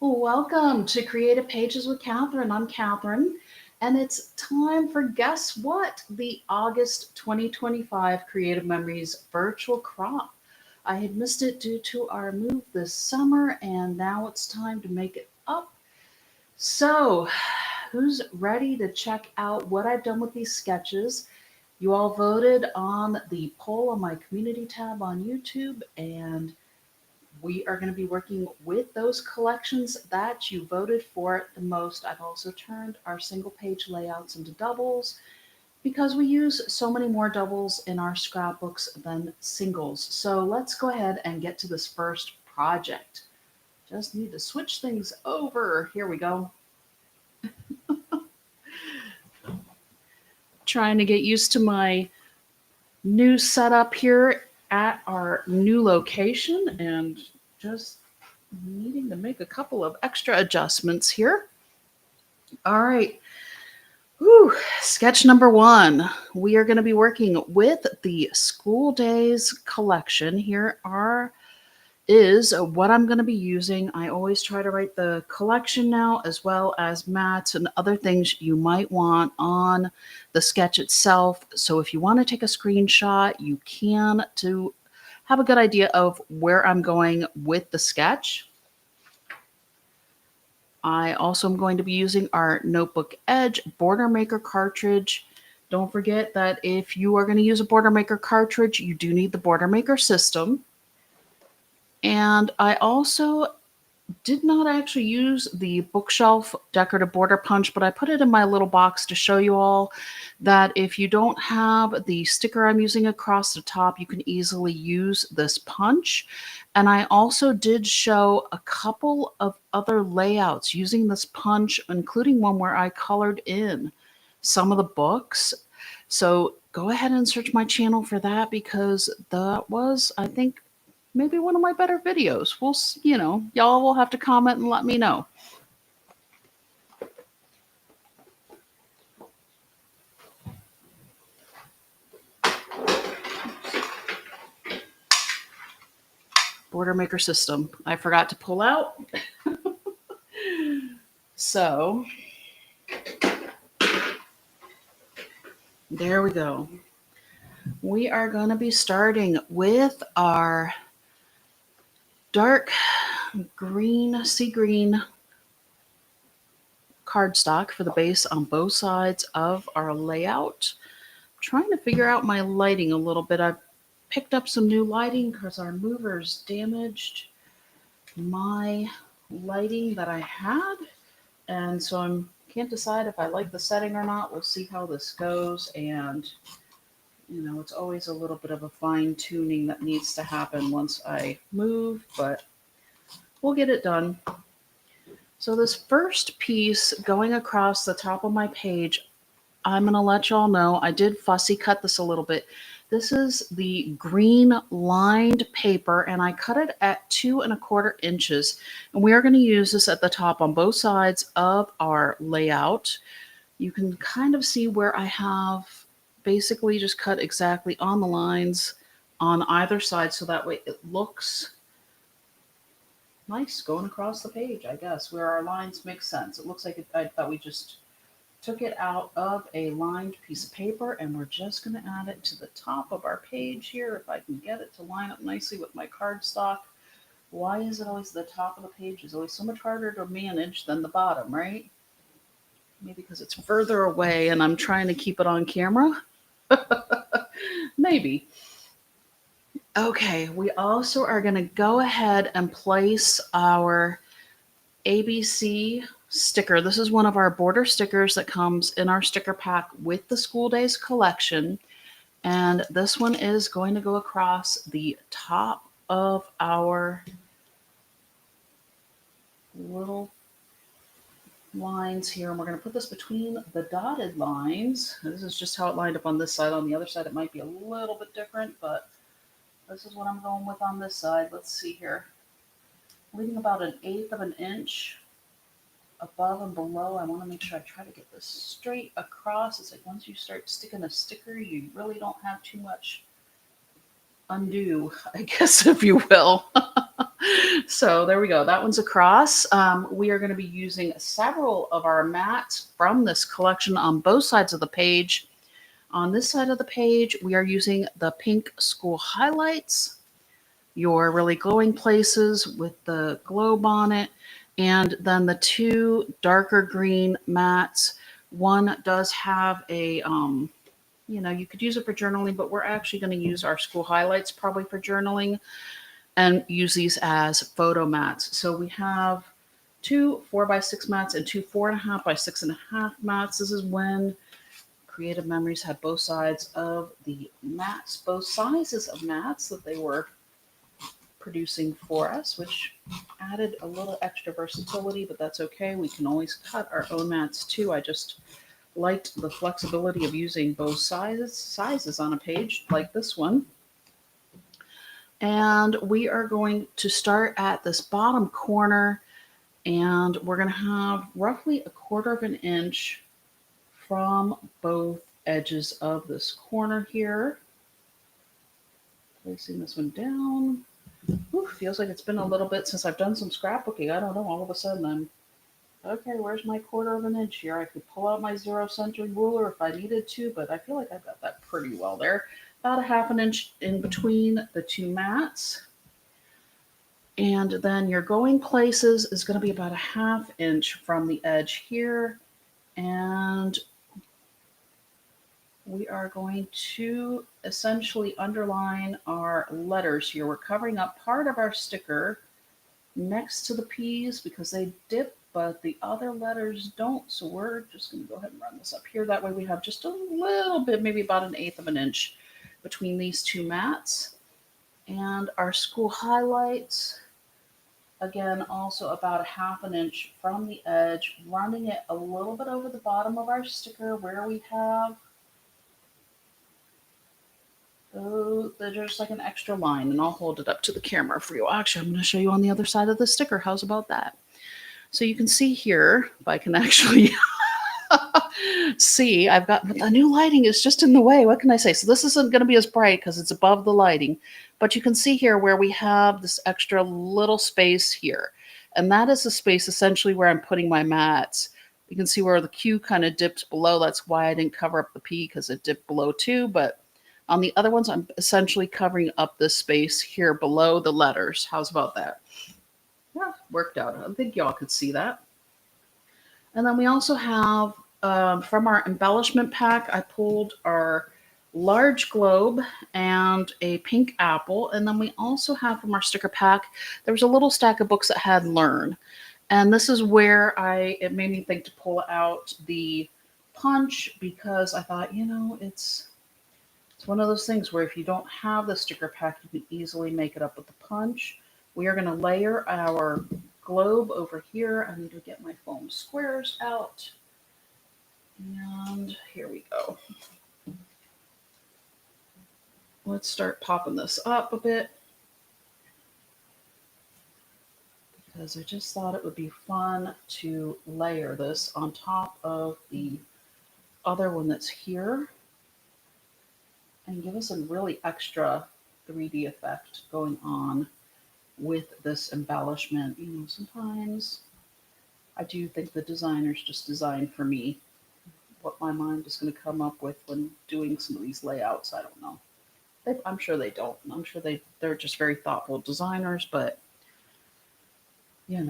Welcome to Creative Pages with Catherine. I'm Catherine, and it's time for guess what? The August 2025 Creative Memories virtual crop. I had missed it due to our move this summer, and now it's time to make it up. So, who's ready to check out what I've done with these sketches? You all voted on the poll on my community tab on YouTube, and we are going to be working with those collections that you voted for the most. I've also turned our single page layouts into doubles because we use so many more doubles in our scrapbooks than singles. So let's go ahead and get to this first project. Just need to switch things over. Here we go. Trying to get used to my new setup here at our new location and just needing to make a couple of extra adjustments here. All right. Whew. Sketch number one. We are going to be working with the School Days collection. Here is what I'm going to be using. I always try to write the collection now, as well as mats and other things you might want on the sketch itself. So if you want to take a screenshot, you can, to have a good idea of where I'm going with the sketch. I also am going to be using our Notebook Edge Border Maker cartridge. Don't forget that if you are going to use a Border Maker cartridge, you do need the Border Maker system. And I also did not actually use the bookshelf decorative border punch, but I put it in my little box to show you all that if you don't have the sticker I'm using across the top, you can easily use this punch. And I also did show a couple of other layouts using this punch, including one where I colored in some of the books. So go ahead and search my channel for that, because that was, I think, maybe one of my better videos. Y'all will have to comment and let me know. Border Maker system. I forgot to pull out. So there we go. We are going to be starting with our dark green, sea green cardstock for the base on both sides of our layout. I'm trying to figure out my lighting a little bit. I've picked up some new lighting because our movers damaged my lighting that I had. And so I can't decide if I like the setting or not. We'll see how this goes. And it's always a little bit of a fine tuning that needs to happen once I move, but we'll get it done. So this first piece going across the top of my page, I'm going to let y'all know I did fussy cut this a little bit. This is the green lined paper, and I cut it at 2¼ inches. And we are going to use this at the top on both sides of our layout. You can kind of see where I have basically just cut exactly on the lines on either side, so that way it looks nice going across the page, I guess, where our lines make sense. It looks like I thought we just took it out of a lined piece of paper, and we're just going to add it to the top of our page here, if I can get it to line up nicely with my cardstock. Why is it always the top of the page is always so much harder to manage than the bottom, right? Maybe because it's further away and I'm trying to keep it on camera. Maybe. Okay, we also are going to go ahead and place our ABC sticker. This is one of our border stickers that comes in our sticker pack with the School Days collection. And this one is going to go across the top of our little lines here. And we're going to put this between the dotted lines. This is just how it lined up on this side. On the other side, it might be a little bit different, but this is what I'm going with on this side. Let's see here. Leaving about 1/8 of an inch above and below. I want to make sure I try to get this straight across. It's like once you start sticking a sticker, you really don't have too much undo, I guess, if you will. So there we go. That one's across. We are going to be using several of our mats from this collection on both sides of the page. On this side of the page, we are using the pink school highlights, your really glowing places with the globe on it, and then the two darker green mats. One does have a, you could use it for journaling, but we're actually going to use our school highlights probably for journaling and use these as photo mats. So we have two 4x6 mats and two 4.5 by 6.5 mats. This is when Creative Memories had both sides of the mats, both sizes of mats that they were producing for us, which added a little extra versatility, but that's okay. We can always cut our own mats too. I just liked the flexibility of using both sizes on a page like this one. And we are going to start at this bottom corner, and we're going to have roughly 1/4 of an inch from both edges of this corner here. Placing this one down. Ooh, feels like it's been a little bit since I've done some scrapbooking. I don't know, all of a sudden I'm, okay, where's my 1/4 of an inch here? I could pull out my 0 center ruler if I needed to, but I feel like I've got that pretty well there. About 1/2 inch in between the two mats. And then your going places is going to be about 1/2 inch from the edge here. And we are going to essentially underline our letters here. We're covering up part of our sticker next to the P's because they dip, but the other letters don't. So we're just going to go ahead and run this up here. That way we have just a little bit, maybe about 1/8 of an inch between these two mats. And our school highlights, again, also about 1/2 inch from the edge, running it a little bit over the bottom of our sticker where we have there's like an extra line, and I'll hold it up to the camera for you. Actually, I'm going to show you on the other side of the sticker. How's about that? So you can see here, if I can actually see, I've got, but the new lighting is just in the way. What can I say? So this isn't going to be as bright because it's above the lighting, but you can see here where we have this extra little space here. And that is the space essentially where I'm putting my mats. You can see where the Q kind of dipped below. That's why I didn't cover up the P, because it dipped below too. But on the other ones, I'm essentially covering up this space here below the letters. How's about that? Yeah, worked out. I think y'all could see that. And then we also have, from our embellishment pack, I pulled our large globe and a pink apple. And then we also have from our sticker pack, there was a little stack of books that had Learn. And this is where it made me think to pull out the punch, because I thought, it's one of those things where if you don't have the sticker pack, you can easily make it up with the punch. We are going to layer our globe over here. I need to get my foam squares out. And here we go. Let's start popping this up a bit, because I just thought it would be fun to layer this on top of the other one that's here and give us a really extra 3D effect going on with this embellishment. Sometimes I do think the designers just design for me what my mind is going to come up with when doing some of these layouts. I don't know. I'm sure they don't. I'm sure they're just very thoughtful designers, but I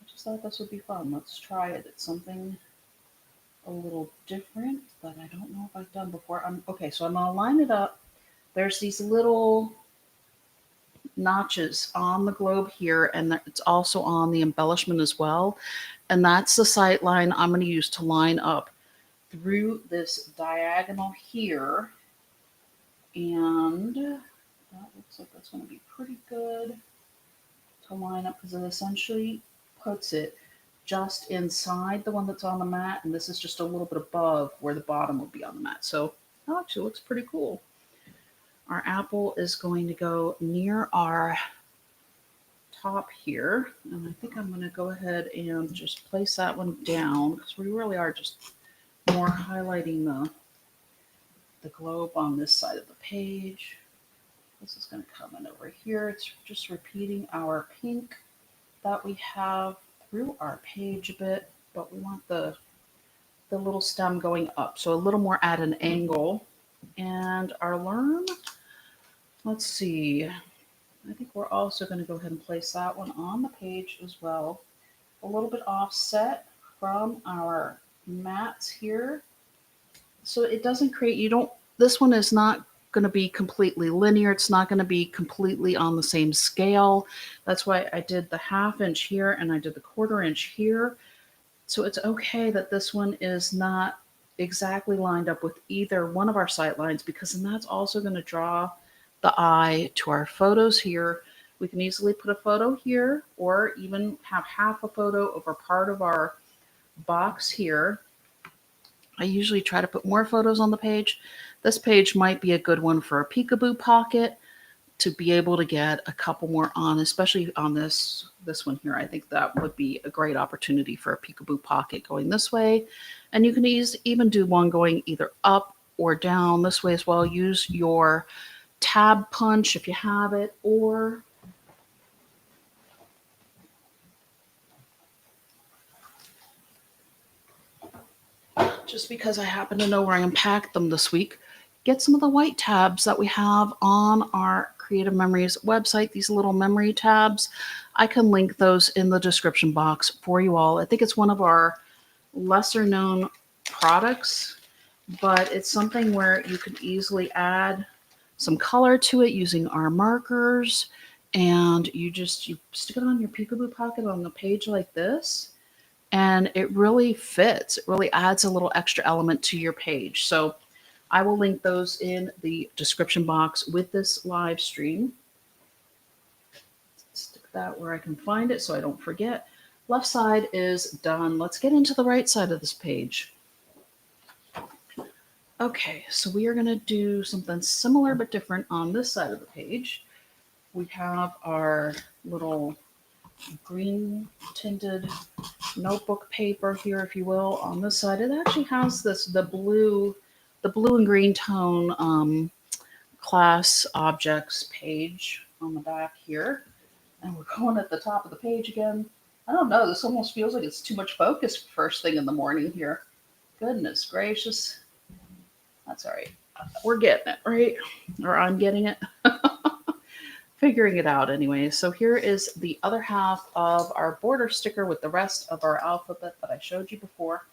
just thought this would be fun. Let's try it. It's something a little different that I don't know if I've done before. Okay, so I'm going to line it up. There's these little notches on the globe here, and it's also on the embellishment as well. And that's the sight line I'm going to use to line up through this diagonal here. And that looks like that's going to be pretty good to line up, because it essentially puts it just inside the one that's on the mat, and this is just a little bit above where the bottom would be on the mat. So that actually looks pretty cool. Our apple is going to go near our top here, and I think I'm going to go ahead and just place that one down, because we really are just more highlighting the globe on this side of the page. This is going to come in over here. It's just repeating our pink that we have through our page a bit, but we want the little stem going up, so a little more at an angle. And our learn, let's see, I think we're also going to go ahead and place that one on the page as well. A little bit offset from our mats here. So it doesn't create, you don't, this one is not going to be completely linear. It's not going to be completely on the same scale. That's why I did the 1/2 inch here and I did the 1/4 inch here. So it's okay that this one is not exactly lined up with either one of our sight lines, because then that's also going to draw the eye to our photos here. We can easily put a photo here or even have half a photo over part of our box here. I usually try to put more photos on the page. This page might be a good one for a peekaboo pocket to be able to get a couple more on, especially on this one here. I think that would be a great opportunity for a peekaboo pocket going this way. And you can even do one going either up or down this way as well. Use your tab punch if you have it, or just because I happen to know where I unpacked them this week, get some of the white tabs that we have on our Creative Memories website, these little memory tabs. I can link those in the description box for you all. I think it's one of our lesser known products, but it's something where you could easily add some color to it using our markers, and you stick it on your peekaboo pocket on the page like this, and it really fits. It really adds a little extra element to your page. So I will link those in the description box with this live stream. Stick that where I can find it so I don't forget. Left side is done. Let's get into the right side of this page. Okay, so we are going to do something similar but different on this side of the page. We have our little green tinted notebook paper here, if you will, on this side. It actually has the blue and green tone class objects page on the back here. And we're going at the top of the page again. I don't know, this almost feels like it's too much focus first thing in the morning here. Goodness gracious. That's all right. We're getting it, right? Or I'm getting it. Figuring it out anyway. So here is the other half of our border sticker with the rest of our alphabet that I showed you before.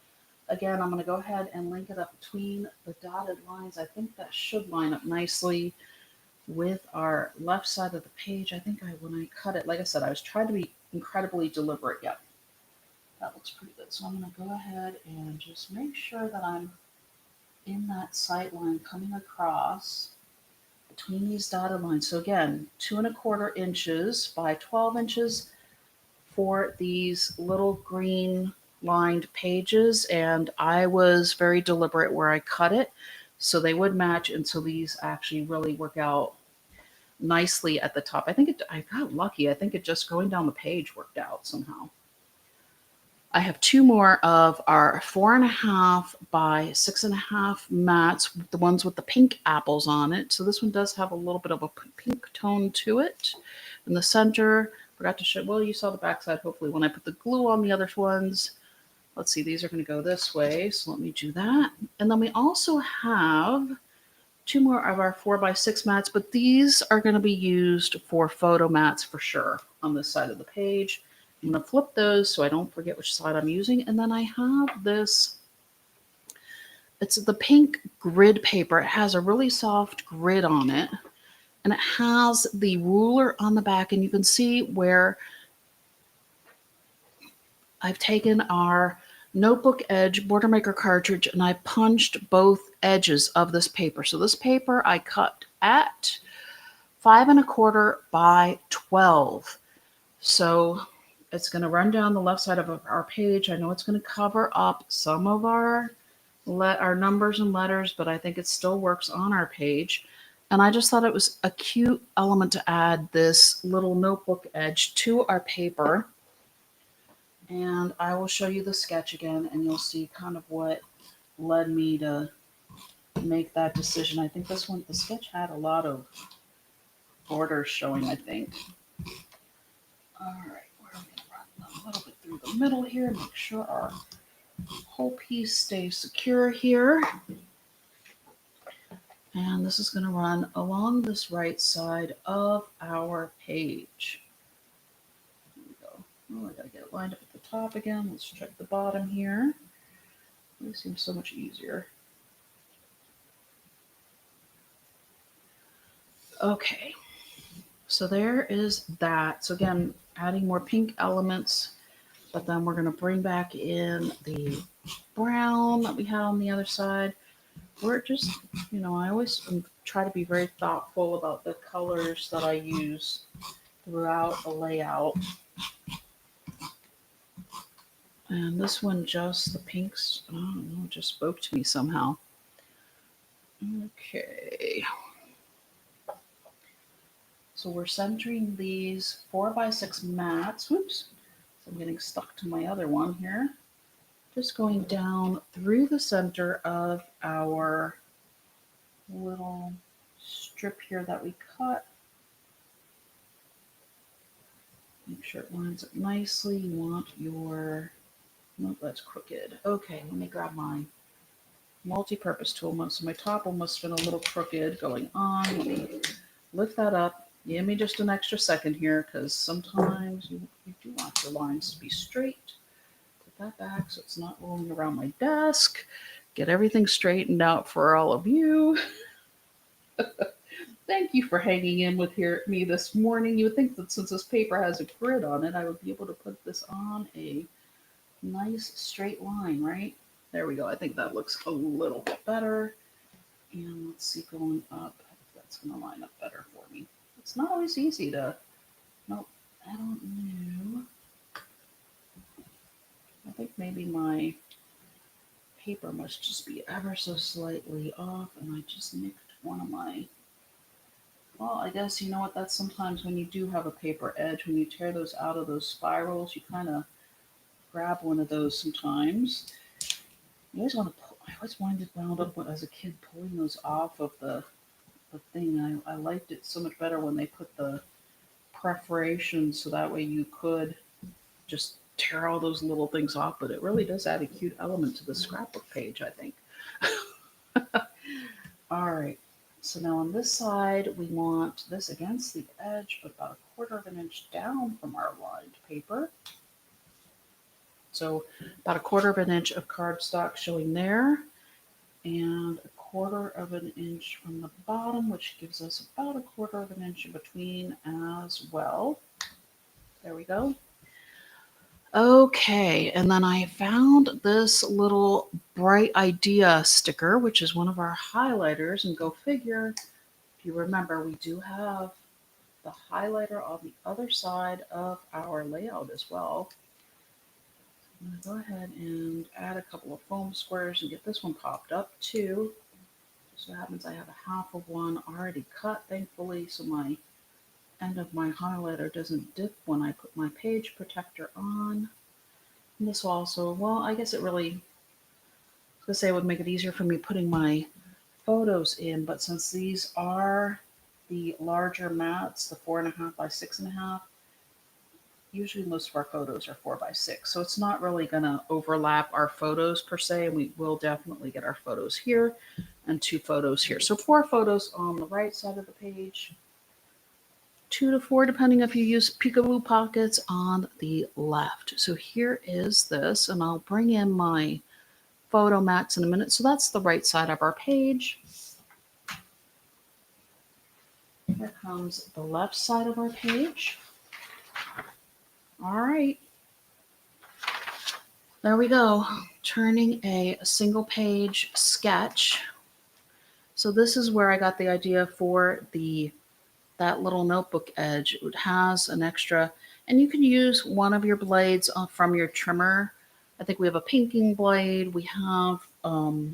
Again, I'm going to go ahead and link it up between the dotted lines. I think that should line up nicely with our left side of the page. I think when I cut it, like I said, I was trying to be incredibly deliberate. Yep, that looks pretty good. So I'm going to go ahead and just make sure that I'm in that sight line coming across between these dotted lines. So again, 2 1/4 inches by 12 inches for these little green lined pages. And I was very deliberate where I cut it so they would match. And so these actually really work out nicely at the top. I got lucky. I think it just going down the page worked out somehow. I have 2 more of our 4 1/2 by 6 1/2 mats, the ones with the pink apples on it. So this one does have a little bit of a pink tone to it. In the center, forgot to show, well, you saw the backside hopefully when I put the glue on the other ones. Let's see, these are going to go this way, so let me do that. And then we also have 2 more of our 4 by 6 mats, but these are going to be used for photo mats for sure on this side of the page. I'm going to flip those so I don't forget which side I'm using. And then I have this, it's the pink grid paper. It has a really soft grid on it. And it has the ruler on the back. And you can see where I've taken our notebook edge border maker cartridge and I punched both edges of this paper. So this paper I cut at 5 1/4 by 12. So it's going to run down the left side of our page. I know it's going to cover up some of our numbers and letters, but I think it still works on our page. And I just thought it was a cute element to add this little notebook edge to our paper. And I will show you the sketch again, and you'll see kind of what led me to make that decision. I think this one, the sketch had a lot of borders showing, I think. All right, we're going to run a little bit through the middle here, make sure our whole piece stays secure here. And this is going to run along this right side of our page. There we go. Oh, I got to get it lined up at the top again. Let's check the bottom here. This seems so much easier. Okay, so there is that. So again, adding more pink elements, but then we're going to bring back in the brown that we had on the other side. We're just, I always try to be very thoughtful about the colors that I use throughout the layout. And this one, just the pinks, I don't know, just spoke to me somehow. Okay. So we're centering these 4x6 mats. Whoops. So I'm getting stuck to my other one here. Just going down through the center of our little strip here that we cut. Make sure it lines up nicely. You want your, nope, that's crooked. Okay, let me grab my multi-purpose tool. So my top one must have been a little crooked going on. Let me lift that up. Give me just an extra second here, because sometimes you do want your lines to be straight. Put that back so it's not rolling around my desk. Get everything straightened out for all of you. Thank you for hanging in with me this morning. You would think that since this paper has a grid on it, I would be able to put this on a nice straight line, right? There we go. I think that looks a little bit better. And let's see, going up, that's going to line up better for me. It's not always easy to, nope, I don't know. I think maybe my paper must just be ever so slightly off, and I just nicked one of my, well, I guess, you know what, that's sometimes when you do have a paper edge, when you tear those out of those spirals, you kind of grab one of those sometimes. I always wound up as a kid pulling those off of the thing. I liked it so much better when they put the perforations, so that way you could just tear all those little things off, but it really does add a cute element to the scrapbook page, I think. All right, so now on this side, we want this against the edge, but about 1/4 of an inch down from our lined paper. So about 1/4 of an inch of cardstock showing there, and 1/4 of an inch from the bottom, which gives us about 1/4 of an inch in between as well. There we go. Okay, and then I found this little Bright Idea sticker, which is one of our highlighters, and go figure, if you remember, we do have the highlighter on the other side of our layout as well. I'm going to go ahead and add a couple of foam squares and get this one popped up too. Just so happens I have a half of one already cut, thankfully, so my end of my highlighter doesn't dip when I put my page protector on. And this will also, well, I guess it really, I was going to say it would make it easier for me putting my photos in, but since these are the larger mats, the 4.5 by 6.5, usually most of our photos are 4x6, so it's not really going to overlap our photos per se, and we will definitely get our photos here and 2 photos here. So 4 photos on the right side of the page, 2 to 4 depending if you use peekaboo pockets on the left. So here is this, and I'll bring in my photo mats in a minute. So that's the right side of our page. Here comes the left side of our page. All right. There we go. Turning a single page sketch. So this is where I got the idea for that little notebook edge. It has an extra, and you can use one of your blades from your trimmer. I think we have a pinking blade. We have a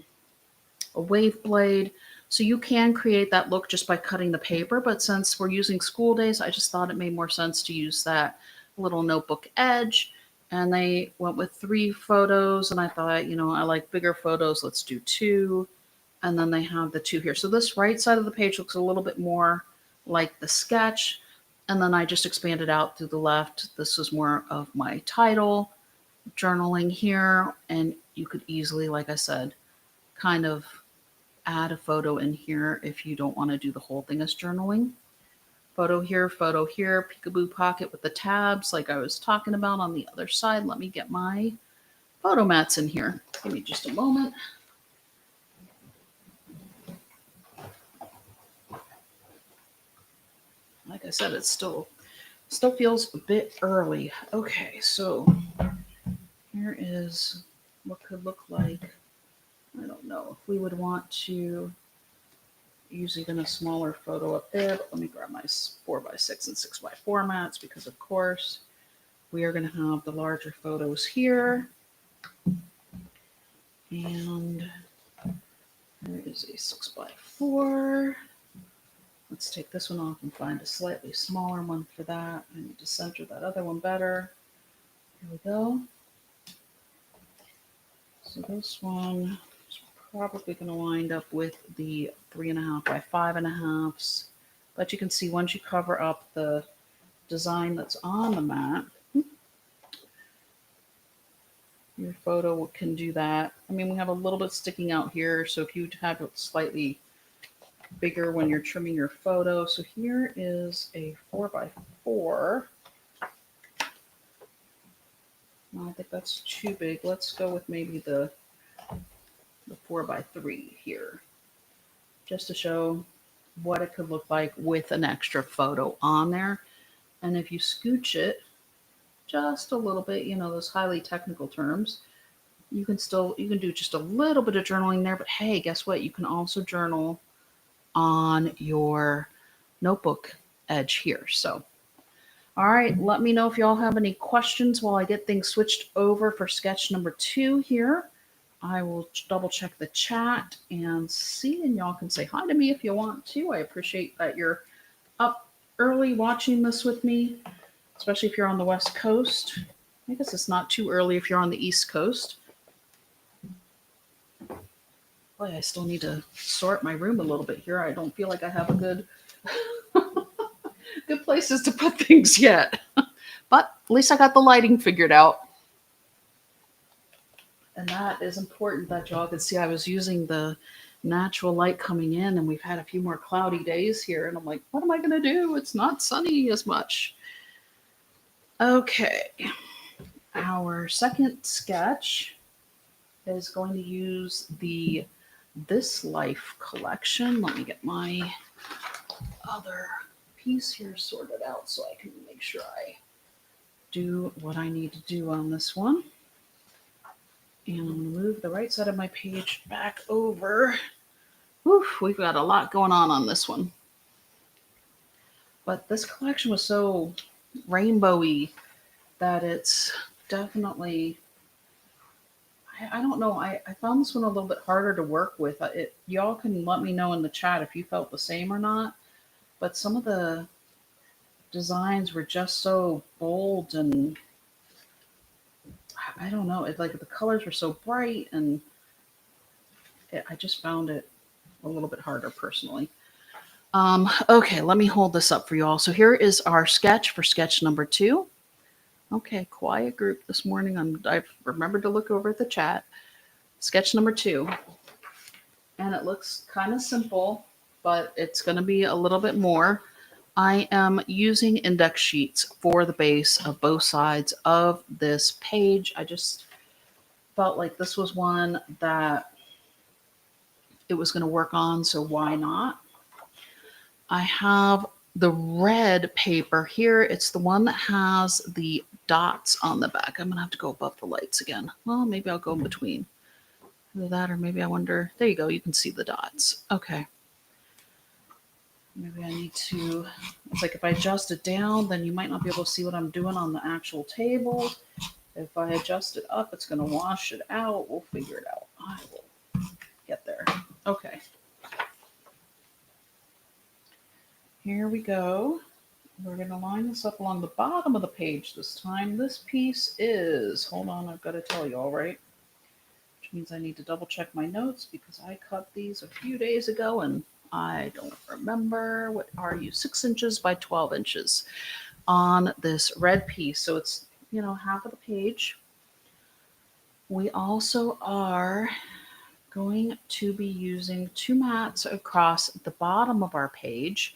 wave blade. So you can create that look just by cutting the paper. But since we're using school days, I just thought it made more sense to use that little notebook edge. And they went with 3 photos. And I thought, I like bigger photos. Let's do 2. And then they have the 2 here. So this right side of the page looks a little bit more like the sketch. And then I just expanded out through the left. This was more of my title, journaling here. And you could easily, like I said, kind of add a photo in here if you don't want to do the whole thing as journaling. Photo here, peekaboo pocket with the tabs like I was talking about on the other side. Let me get my photo mats in here. Give me just a moment. Like I said, it still feels a bit early. Okay, so here is what could look like. I don't know if we would want to use even a smaller photo up there, but let me grab my 4x6 and 6x4 mats because, of course, we are going to have the larger photos here. And there is a 6x4. Let's take this one off and find a slightly smaller one for that. I need to center that other one better. Here we go. So this one is probably going to wind up with the 3.5 by 5.5s. But you can see once you cover up the design that's on the mat, your photo can do that. I mean, we have a little bit sticking out here, so if you have it slightly bigger when you're trimming your photo. So here is a 4x4. No, I think that's too big. Let's go with maybe the 4x3 here, just to show what it could look like with an extra photo on there. And if you scooch it just a little bit, you know, those highly technical terms, you can do just a little bit of journaling there. But hey, guess what? You can also journal on your notebook edge here. So, all right, let me know if y'all have any questions while I get things switched over for sketch number 2 here. I will double check the chat and see, and y'all can say hi to me if you want to. I appreciate that you're up early watching this with me, especially if you're on the West Coast. I guess it's not too early if you're on the East Coast. Boy, I still need to sort my room a little bit here. I don't feel like I have a good places to put things yet. But at least I got the lighting figured out. And that is important that y'all can see. I was using the natural light coming in, and we've had a few more cloudy days here. And I'm like, what am I going to do? It's not sunny as much. Okay. Our second sketch is going to use the This Life collection. Let me get my other piece here sorted out so I can make sure I do what I need to do on this one. And I'm going to move the right side of my page back over. Whew, we've got a lot going on this one. But this collection was so rainbowy that it's definitely, I don't know, I found this one a little bit harder to work with. Y'all can let me know in the chat if you felt the same or not. But some of the designs were just so bold, and I don't know, like the colors were so bright, and I just found it a little bit harder personally. Okay, let me hold this up for you all. So here is our sketch for sketch number 2. Okay, quiet group this morning. I've remembered to look over at the chat. Sketch number 2. And it looks kind of simple, but it's going to be a little bit more. I am using index sheets for the base of both sides of this page. I just felt like this was one that it was going to work on, so why not? I have the red paper here. It's the one that has the dots on the back. I'm going to have to go above the lights again. Well, maybe I'll go in between. Either that, or maybe I wonder. There you go. You can see the dots. Okay. Maybe I need to, it's like if I adjust it down, then you might not be able to see what I'm doing on the actual table. If I adjust it up, it's going to wash it out. We'll figure it out. I will get there. Okay. Here we go. We're going to line this up along the bottom of the page this time. This piece is, hold on, I've got to tell you all right. Which means I need to double check my notes because I cut these a few days ago and I don't remember. What are you? 6 inches by 12 inches on this red piece. So it's, half of the page. We also are going to be using 2 mats across the bottom of our page.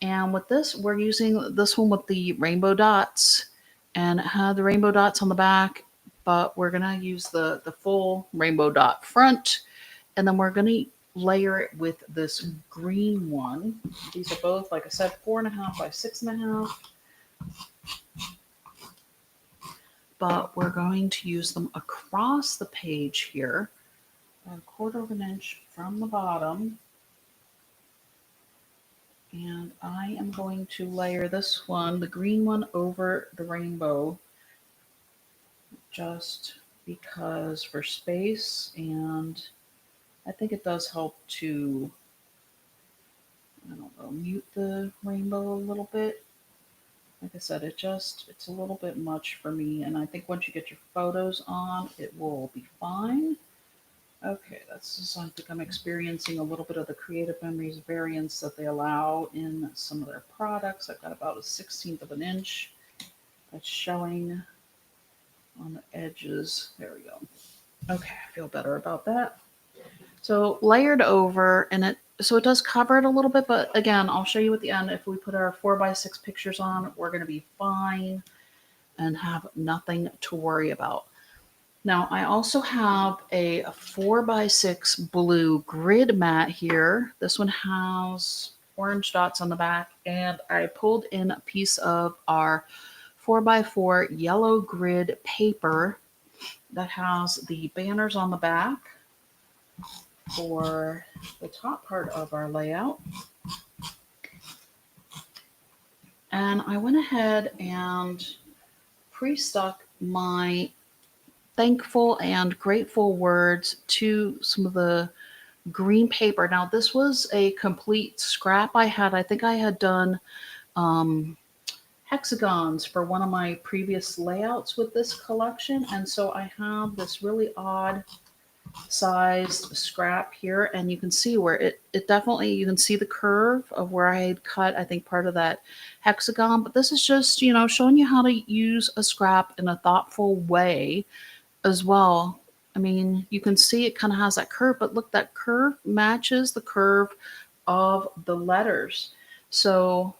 And with this, we're using this one with the rainbow dots, and it had the rainbow dots on the back, but we're going to use the full rainbow dot front. And then we're going to layer it with this green one. These are both, like I said, 4.5 by 6.5. But we're going to use them across the page here, a 1/4 of an inch from the bottom. And I am going to layer this one, the green one, over the rainbow, just because for space, and I think it does help to, I don't know, mute the rainbow a little bit. Like I said, it's a little bit much for me, and I think once you get your photos on, it will be fine. Okay, that's just, I think I'm experiencing a little bit of the Creative Memories variance that they allow in some of their products. I've got about a 1/16 of an inch that's showing on the edges. There we go. Okay, I feel better about that. So layered over, and it does cover it a little bit, but again, I'll show you at the end. If we put our 4x6 pictures on, we're going to be fine and have nothing to worry about. Now, I also have a 4x6 blue grid mat here. This one has orange dots on the back, and I pulled in a piece of our 4x4 yellow grid paper that has the banners on the back for the top part of our layout. And I went ahead and pre-stuck my thankful and grateful words to some of the green paper. Now, this was a complete scrap I had. I think I had done hexagons for one of my previous layouts with this collection. And so I have this really odd sized scrap here, and you can see where it definitely, you can see the curve of where I had cut, I think, part of that hexagon. But this is just, showing you how to use a scrap in a thoughtful way as well. I mean, you can see it kind of has that curve, but look, that curve matches the curve of the letters. So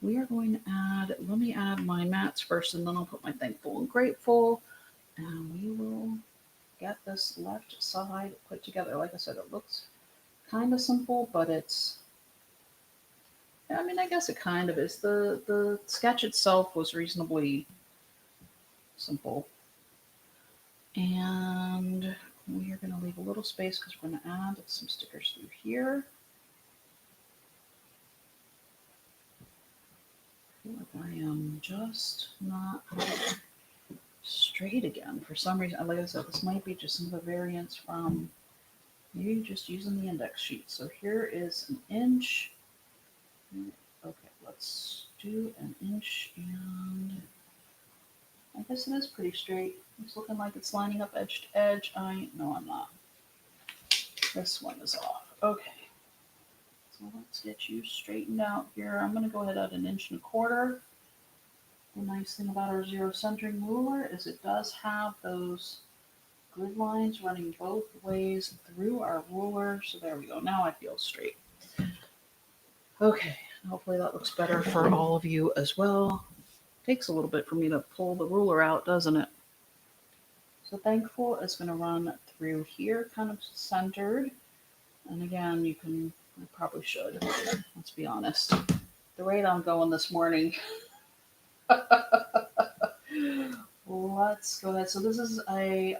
we are going to let me add my mats first, and then I'll put my thankful and grateful, and we will get this left side put together. Like I said, it looks kind of simple, but I guess it kind of is. The sketch itself was reasonably simple. And we are going to leave a little space because we're going to add some stickers through here. I feel like I am just not straight again for some reason. Like I said, this might be just some of the variants from maybe just using the index sheet. So here is an inch. Okay, let's do an inch, and I guess it is pretty straight. It's looking like it's lining up edge to edge. No, I'm not. This one is off. Okay. So let's get you straightened out here. I'm going to go ahead at 1.25 inches. The nice thing about our zero centering ruler is it does have those grid lines running both ways through our ruler. So there we go. Now I feel straight. Okay. Hopefully that looks better for all of you as well. Takes a little bit for me to pull the ruler out, doesn't it? So thankful is going to run through here, kind of centered. And again, I probably should, let's be honest. The rate I'm going this morning. Let's go ahead. So this is a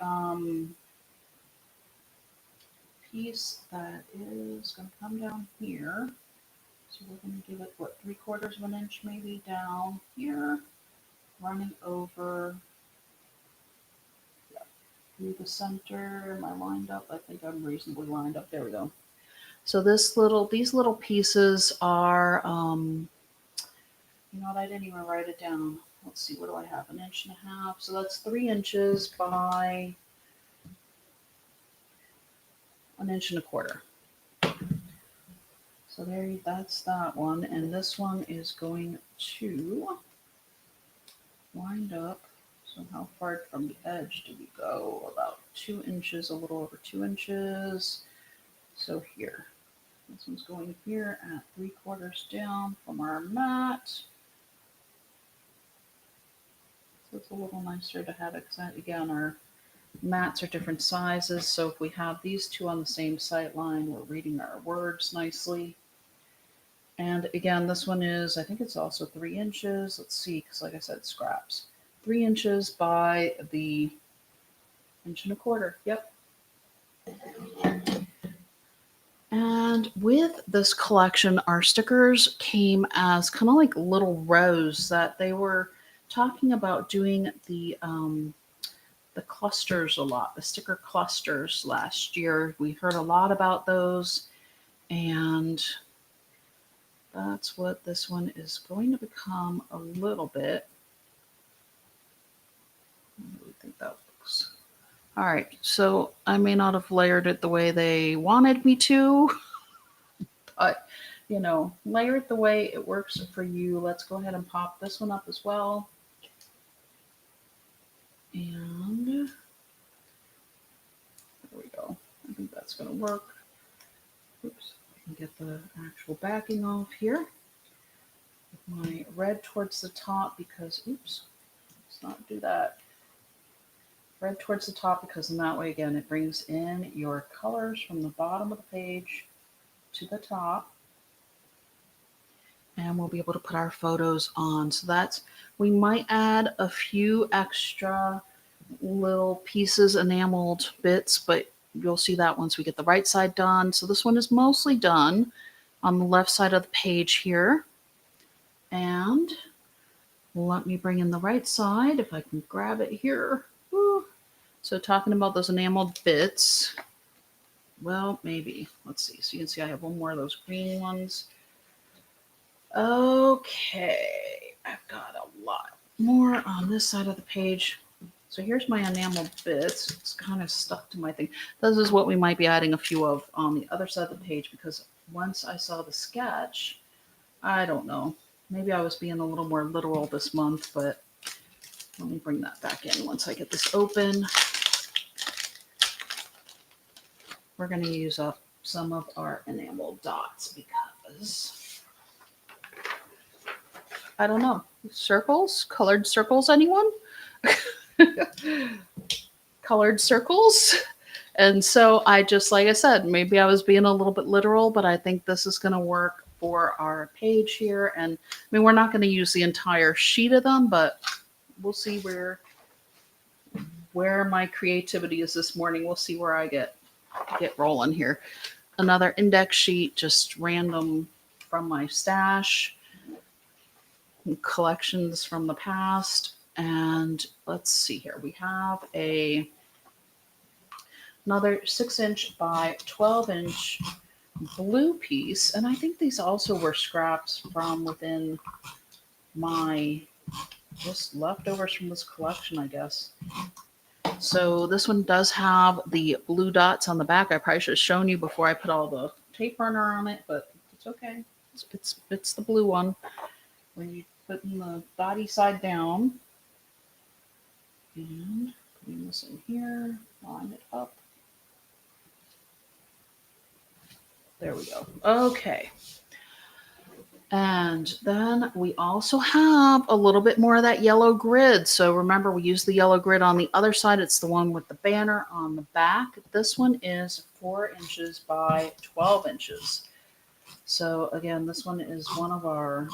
piece that is going to come down here. So we're going to give it, 3/4 of an inch maybe down here, running over through the center. Am I lined up? I think I'm reasonably lined up. There we go. So these little pieces are, you know what, I didn't even write it down. Let's see, what do I have? 1.5 inches. So that's 3 inches by 1.25 inches. So there, that's that one. And this one is going to wind up. So how far from the edge do we go? About 2 inches, a little over 2 inches. So here. This one's going here at 3/4 down from our mat. So it's a little nicer to have it because, again, our mats are different sizes. So if we have these two on the same sight line, we're reading our words nicely. And again, this one is, I think it's also 3 inches. Let's see, because like I said, scraps. 3 inches by the 1.25 inches. Yep. And with this collection, our stickers came as kind of like little rows that they were talking about doing the clusters a lot, the sticker clusters last year. We heard a lot about those, and that's what this one is going to become a little bit. How do we think that looks? All right, so I may not have layered it the way they wanted me to, but you know, layer it the way it works for you. Let's go ahead and pop this one up as well. And there we go. I think that's going to work. Oops, I can get the actual backing off here. With my red towards the top because, oops, let's not do that. Red towards the top because in that way, again, it brings in your colors from the bottom of the page to the top. And we'll be able to put our photos on. So that's, we might add a few extra little pieces, enameled bits, but you'll see that once we get the right side done. So this one is mostly done on the left side of the page here. And let me bring in the right side if I can grab it here. Woo. So talking about those enameled bits, well, maybe. Let's see. So you can see I have one more of those green ones. Okay, I've got a lot more on this side of the page. So here's my enameled bits. It's kind of stuck to my thing. This is what we might be adding a few of on the other side of the page because once I saw the sketch, I don't know. Maybe I was being a little more literal this month, but let me bring that back in once I get this open. We're going to use up some of our enameled dots because, I don't know, circles, colored circles, anyone? Colored circles. And so I just, like I said, maybe I was being a little bit literal, but I think this is going to work for our page here. And I mean, we're not going to use the entire sheet of them, but we'll see where my creativity is this morning. We'll see where I get rolling here. Another index sheet, just random from my stash, collections from the past. And let's see here. We have another 6-inch by 12-inch blue piece. And I think these also were scraps from within my just leftovers from this collection, I guess. So this one does have the blue dots on the back. I probably should have shown you before I put all the tape runner on it, but it's okay. It's the blue one. When you put in the body side down and putting this in here, line it up. There we go. Okay. And then we also have a little bit more of that yellow grid. So remember, we use the yellow grid on the other side. It's the one with the banner on the back. This one is 4 inches by 12 inches. So again, this one is one of our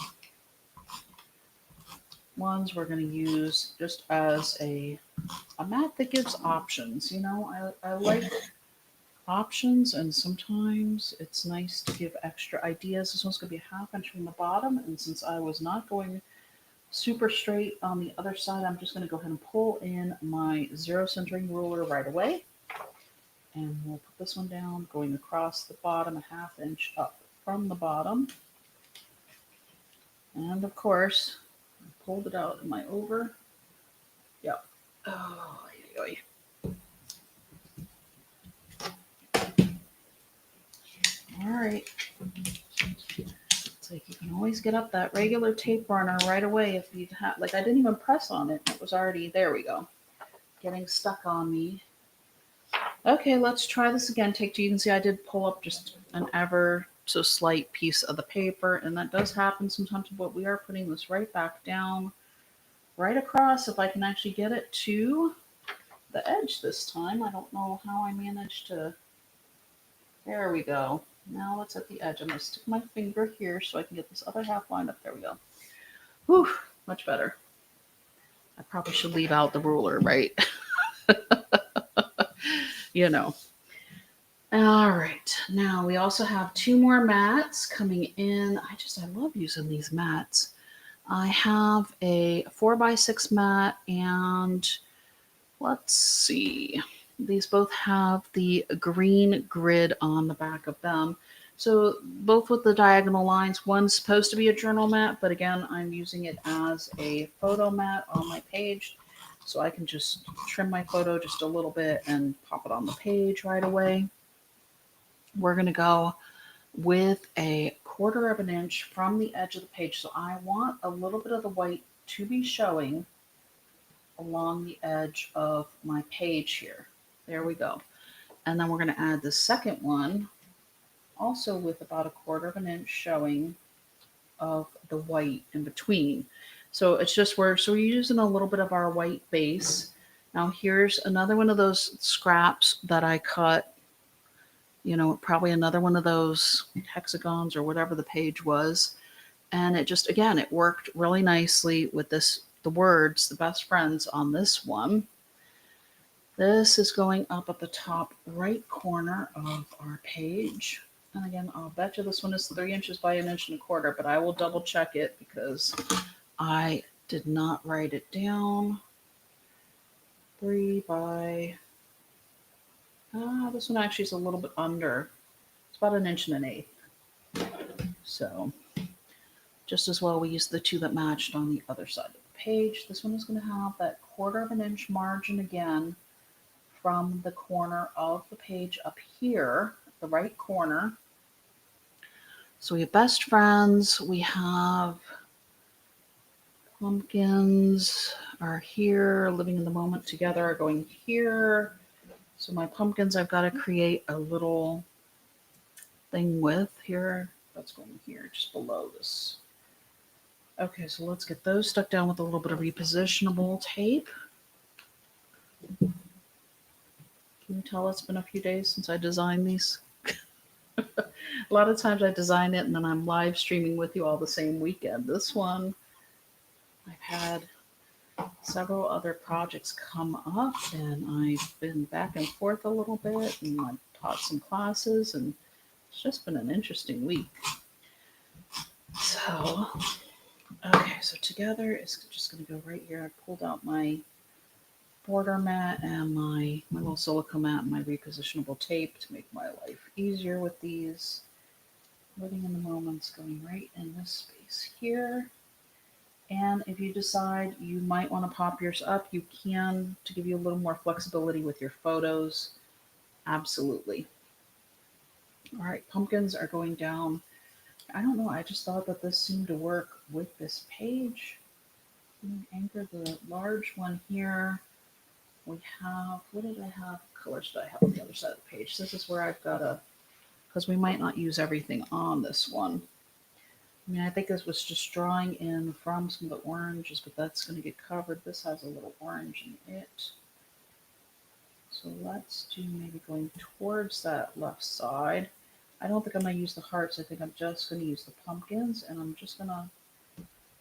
ones we're going to use just as a mat that gives options. You know, I like options, and sometimes it's nice to give extra ideas. This one's going to be a 1/2 inch from the bottom, and since I was not going super straight on the other side, I'm just going to go ahead and pull in my 0 centering ruler right away, and we'll put this one down going across the bottom, a 1/2 inch up from the bottom. And of course, I pulled it out. Am I over? Yep. Oh, all right. can always get up that regular tape runner right away if you have, like I didn't even press on it. It was already, there we go. Getting stuck on me. Okay, let's try this again. Take two. You can see I did pull up just an ever so slight piece of the paper, and that does happen sometimes, but we are putting this right back down, right across. If I can actually get it to the edge this time. I don't know how I managed to, there we go. Now it's at the edge. I'm going to stick my finger here so I can get this other half lined up. There we go. Whew, much better. I probably should leave out the ruler, right? You know. All right. Now we also have two more mats coming in. I love using these mats. I have a 4x6 mat, and let's see. These both have the green grid on the back of them. So both with the diagonal lines. One's supposed to be a journal mat, but again, I'm using it as a photo mat on my page. So I can just trim my photo just a little bit and pop it on the page right away. We're going to go with a 1/4 of an inch from the edge of the page. So I want a little bit of the white to be showing along the edge of my page here. There we go. And then we're going to add the second one, also with about a 1/4 of an inch showing of the white in between. So it's just so we're using a little bit of our white base. Now here's another one of those scraps that I cut, probably another one of those hexagons or whatever the page was. And it just, again, it worked really nicely with the words, the best friends on this one. This is going up at the top right corner of our page. And again, I'll bet you this one is 3 inches by 1 1/4 inches, but I will double check it because I did not write it down. 3 by, this one actually is a little bit under. It's about 1 1/8 inches. So just as well, we used the two that matched on the other side of the page. This one is going to have that 1/4 of an inch margin again from the corner of the page up here, the right corner. So we have best friends, we have pumpkins are here, living in the moment together are going here. So my pumpkins I've got to create a little thing with here. That's going here, just below this. Okay, so let's get those stuck down with a little bit of repositionable tape. Can you tell it's been a few days since I designed these? A lot of times I design it and then I'm live streaming with you all the same weekend. This one, I've had several other projects come up and I've been back and forth a little bit and I've taught some classes and it's just been an interesting week. So, okay, so together it's just going to go right here. I pulled out my border mat and my little silicone mat and my repositionable tape to make my life easier with these. Living in the moment's going right in this space here. And if you decide you might want to pop yours up, you can, to give you a little more flexibility with your photos. Absolutely. All right, pumpkins are going down. I don't know, I just thought that this seemed to work with this page. Anchor the large one here. We have, what did I have? Colors did I have on the other side of the page? This is where I've got to, because we might not use everything on this one. I mean, I think this was just drawing in from some of the oranges, but that's going to get covered. This has a little orange in it. So let's do maybe going towards that left side. I don't think I'm going to use the hearts. I think I'm just going to use the pumpkins, and I'm just going to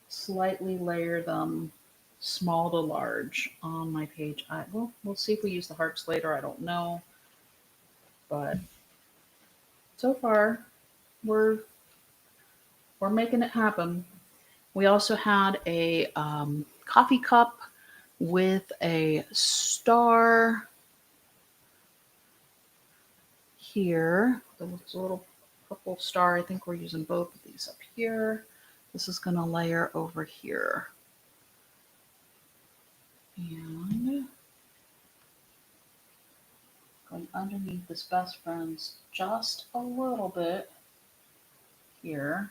slightly layer them small to large on my page. We'll see if we use the hearts later. I don't know. But so far, we're making it happen. We also had a coffee cup with a star here. There's a little purple star. I think we're using both of these up here. This is going to layer over here. And going underneath this best friend's just a little bit here.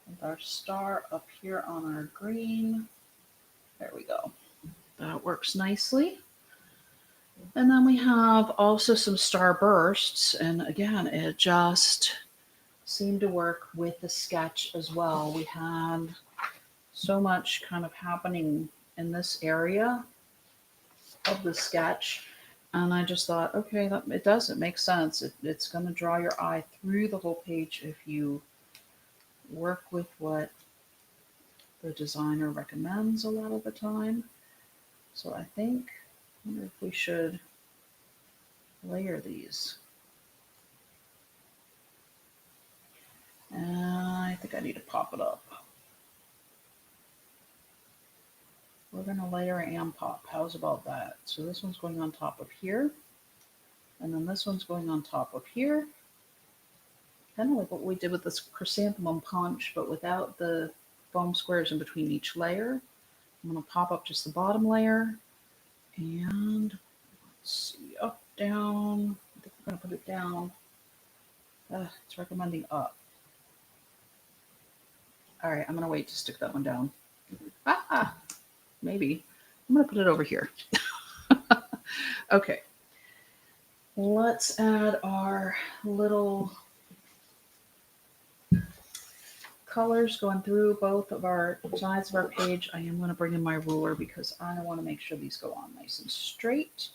with our star up here on our green. There we go. That works nicely. And then we have also some star bursts. And again, it just seemed to work with the sketch as well. We had so much kind of happening in this area of the sketch. And I just thought, okay, it makes sense. It's going to draw your eye through the whole page if you work with what the designer recommends a lot of the time. So I wonder if we should layer these. And I think I need to pop it up. We're going to layer and pop. How's about that? So this one's going on top of here. And then this one's going on top of here. Kind of like what we did with this chrysanthemum punch, but without the foam squares in between each layer. I'm going to pop up just the bottom layer. And let's see, up, down. I think we're going to put it down. It's recommending up. All right, I'm going to wait to stick that one down. Maybe. I'm going to put it over here. Okay. Let's add our little colors going through both of our sides of our page. I am going to bring in my ruler because I want to make sure these go on nice and straight.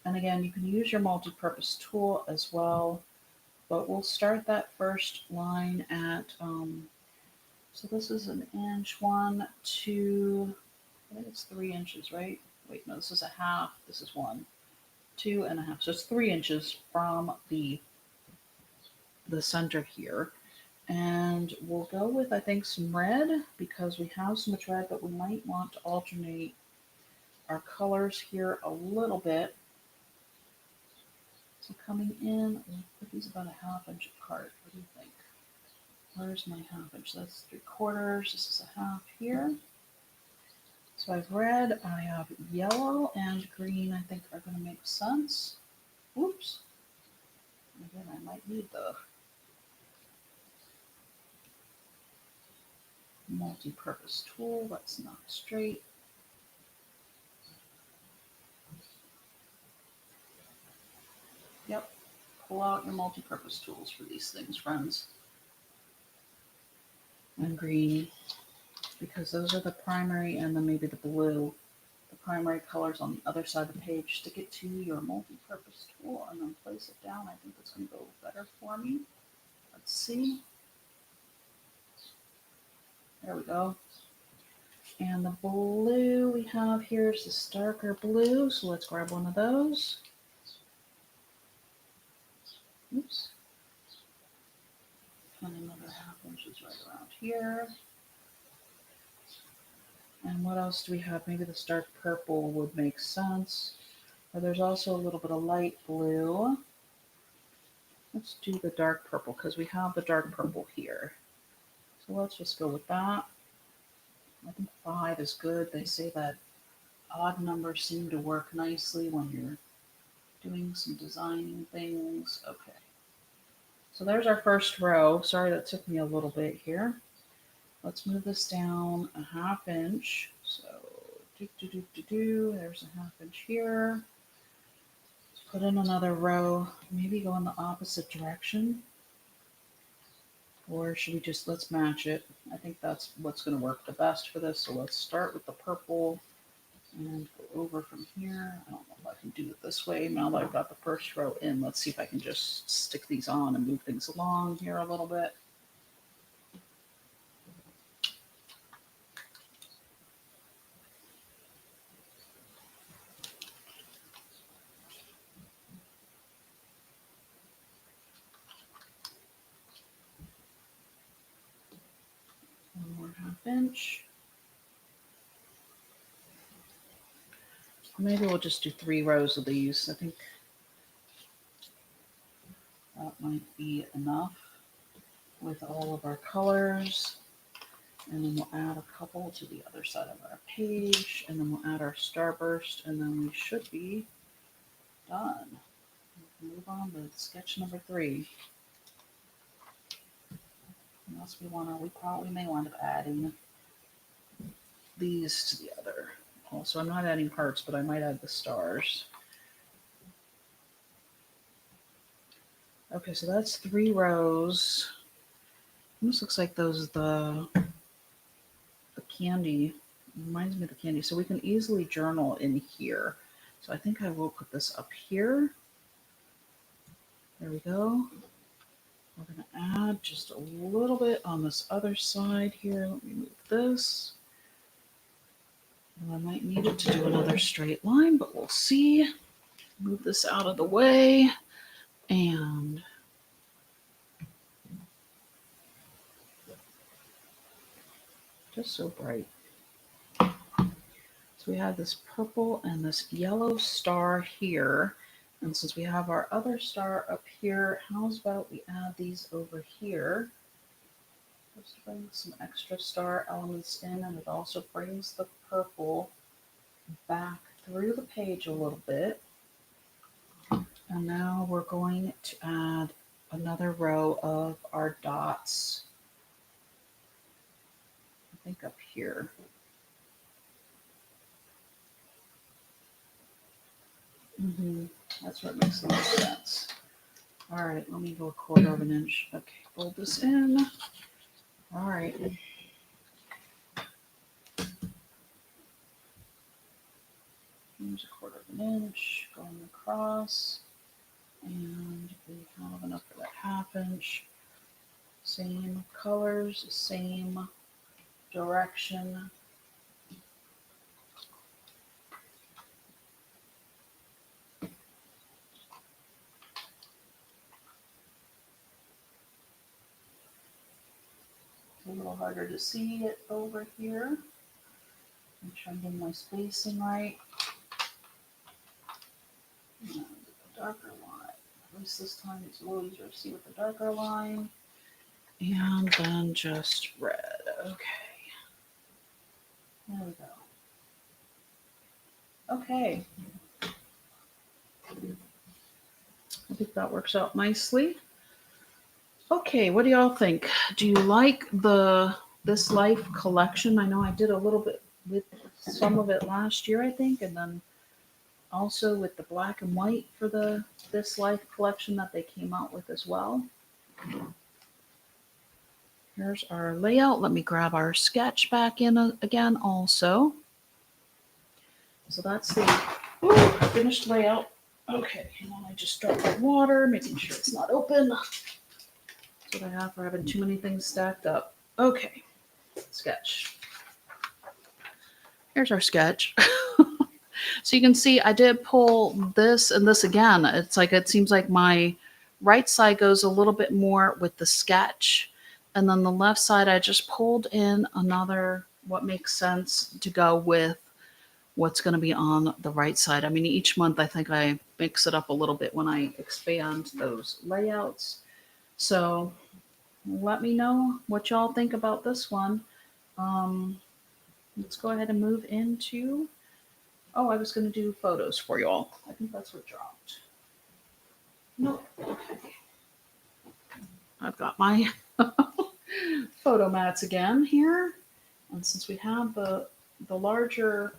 And again, you can use your multi-purpose tool as well, but we'll start that first line at, so this is an inch, 1, 2, I think it's 3 inches, right? Wait, no, this is a half. This is 1, 2.5. So it's 3 inches from the center here. And we'll go with, I think, some red because we have so much red, but we might want to alternate our colors here a little bit. So coming in, we'll put these about a 1/2 inch apart. What do you think? Where's my 1/2 inch? That's 3/4. This is a 1/2 here. So I have red, I have yellow, and green I think are going to make sense. Oops. Again, I might need the multi-purpose tool. Let's knock straight. Yep. Pull out your multi-purpose tools for these things, friends. And green, because those are the primary, and then maybe the blue, the primary colors on the other side of the page. Stick it to your multi-purpose tool and then place it down. I think that's going to go better for me. Let's see. There we go. And the blue we have here is this darker blue, so let's grab one of those. Oops. And another 1/2 inch is right around here. And what else do we have? Maybe this dark purple would make sense. Or there's also a little bit of light blue. Let's do the dark purple because we have the dark purple here. So let's just go with that. I think 5 is good. They say that odd numbers seem to work nicely when you're doing some designing things. Okay. So there's our first row. Sorry, that took me a little bit here. Let's move this down a 1/2 inch. So there's a 1/2 inch here. Let's put in another row. Maybe go in the opposite direction. Or should we just, let's match it. I think that's what's going to work the best for this. So let's start with the purple and go over from here. I don't know if I can do it this way. Now that I've got the first row in, let's see if I can just stick these on and move things along here a little bit. One more 1/2 inch. Maybe we'll just do 3 rows of these. I think that might be enough with all of our colors. And then we'll add a couple to the other side of our page. And then we'll add our starburst. And then we should be done. Move on to sketch number 3. Unless we probably may wind up adding these to the other. Also, I'm not adding hearts, but I might add the stars. Okay, so that's 3 rows. Almost looks like those the candy. Reminds me of the candy. So we can easily journal in here. So I think I will put this up here. There we go. We're going to add just a little bit on this other side here. Let me move this. I might need it to do another straight line, but we'll see. Move this out of the way. And just so bright. So we have this purple and this yellow star here. And since we have our other star up here, how's about we add these over here? Just bring some extra star elements in, and it also brings the purple back through the page a little bit. And now we're going to add another row of our dots. I think up here. That's what makes the most sense. All right, let me go 1/4 of an inch. Okay, fold this in. All right. Here's 1/4 of an inch going across. And we have enough for that 1/2 inch. Same colors, same direction. A little harder to see it over here. Make sure I'm getting my spacing right. And the darker line. At least this time it's a little easier to see with the darker line. And then just red. Okay. There we go. Okay. I think that works out nicely. Okay, what do y'all think? Do you like this Life collection? I know I did a little bit with some of it last year, I think, and then also with the black and white for the This Life collection that they came out with as well. Here's our layout. Let me grab our sketch back in again also. So that's the finished layout. Okay, and then I just start with water, making sure it's not open. That's what I have for having too many things stacked up. Okay, sketch. Here's our sketch. So you can see I did pull this and this again. It's like it seems like my right side goes a little bit more with the sketch. And then the left side, I just pulled in another what makes sense to go with what's going to be on the right side. I mean, each month I think I mix it up a little bit when I expand those layouts. So let me know what y'all think about this one. Let's go ahead and move into, I was going to do photos for y'all. I think that's what dropped. Nope. Okay. I've got my photo mats again here. And since we have the larger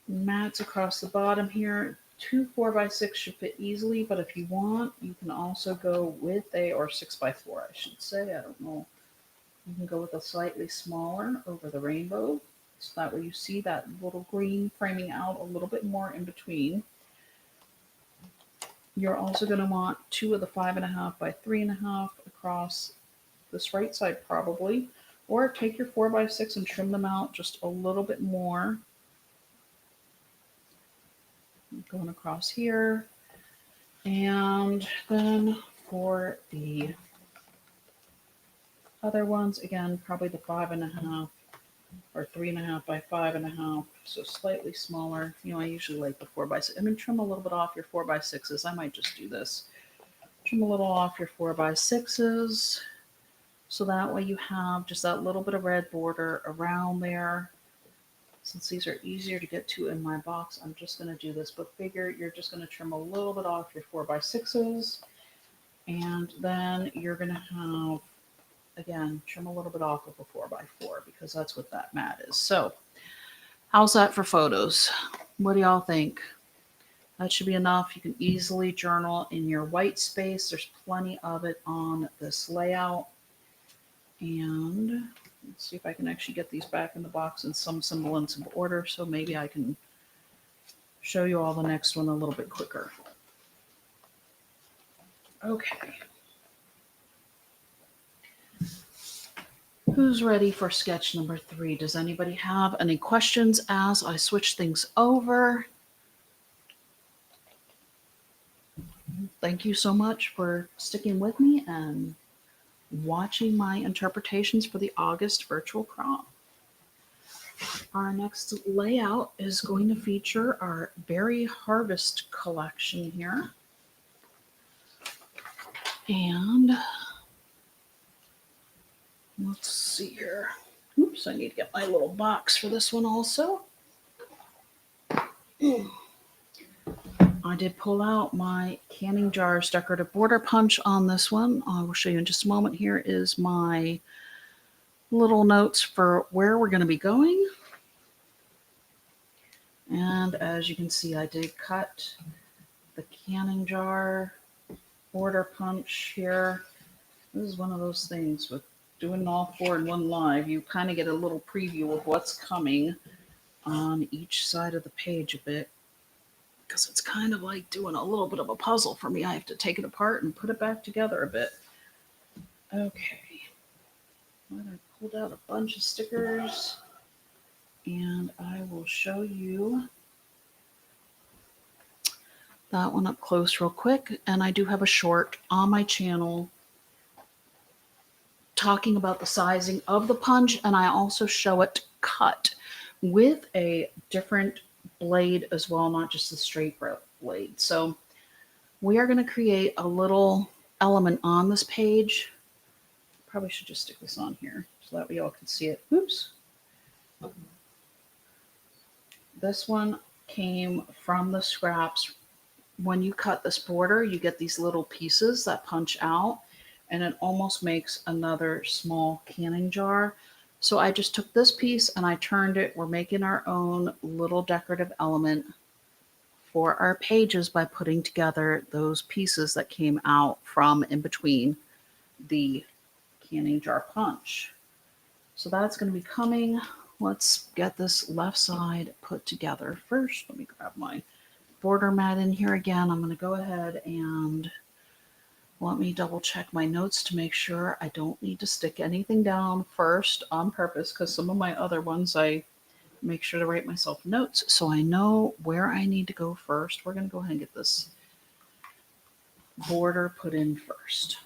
mats across the bottom here, 2 4x6 should fit easily, but if you want, you can also go with or 6x4, I should say. I don't know. You can go with a slightly smaller over the rainbow. So that way you see that little green framing out a little bit more in between. You're also going to want 2 of the 5.5 by 3.5 across this right side probably. Or take your 4x6 and trim them out just a little bit more. Going across here. And then for the other ones, again, probably the 5.5 or 3.5 by 5.5, so slightly smaller. You know, I usually like the 4x6. I mean, trim a little bit off your 4x6s. I might just do this. Trim a little off your 4x6s, so that way you have just that little bit of red border around there. Since these are easier to get to in my box, I'm just going to do this, but figure you're just going to trim a little bit off your 4x6s, and then you're going to have again, trim a little bit off of a 4x4 because that's what that mat is. So how's that for photos? What do y'all think? That should be enough. You can easily journal in your white space. There's plenty of it on this layout. And let's see if I can actually get these back in the box in some semblance of order. So maybe I can show you all the next one a little bit quicker. Okay. Who's ready for sketch number 3? Does anybody have any questions as I switch things over? Thank you so much for sticking with me and watching my interpretations for the August virtual prom. Our next layout is going to feature our berry harvest collection here. And let's see here. Oops, I need to get my little box for this one also. I did pull out my canning jars decorative border punch on this one. I will show you in just a moment. Here is my little notes for where we're going to be going. And as you can see, I did cut the canning jar border punch here. This is one of those things with doing all 4 in one live. You kind of get a little preview of what's coming on each side of the page a bit, because it's kind of like doing a little bit of a puzzle for me. I have to take it apart and put it back together a bit. Okay. I pulled out a bunch of stickers, and I will show you that one up close real quick. And I do have a short on my channel talking about the sizing of the punch, and I also show it cut with a different blade as well, not just a straight blade. So we are going to create a little element on this page. Probably should just stick this on here so that we all can see it. Oops. This one came from the scraps. When you cut this border, you get these little pieces that punch out, and it almost makes another small canning jar. So I just took this piece and I turned it. We're making our own little decorative element for our pages by putting together those pieces that came out from in between the canning jar punch. So that's going to be coming. Let's get this left side put together first. Let me grab my border mat in here again. I'm going to go ahead and let me double check my notes to make sure I don't need to stick anything down first on purpose, because some of my other ones I make sure to write myself notes so I know where I need to go first. We're going to go ahead and get this border put in first.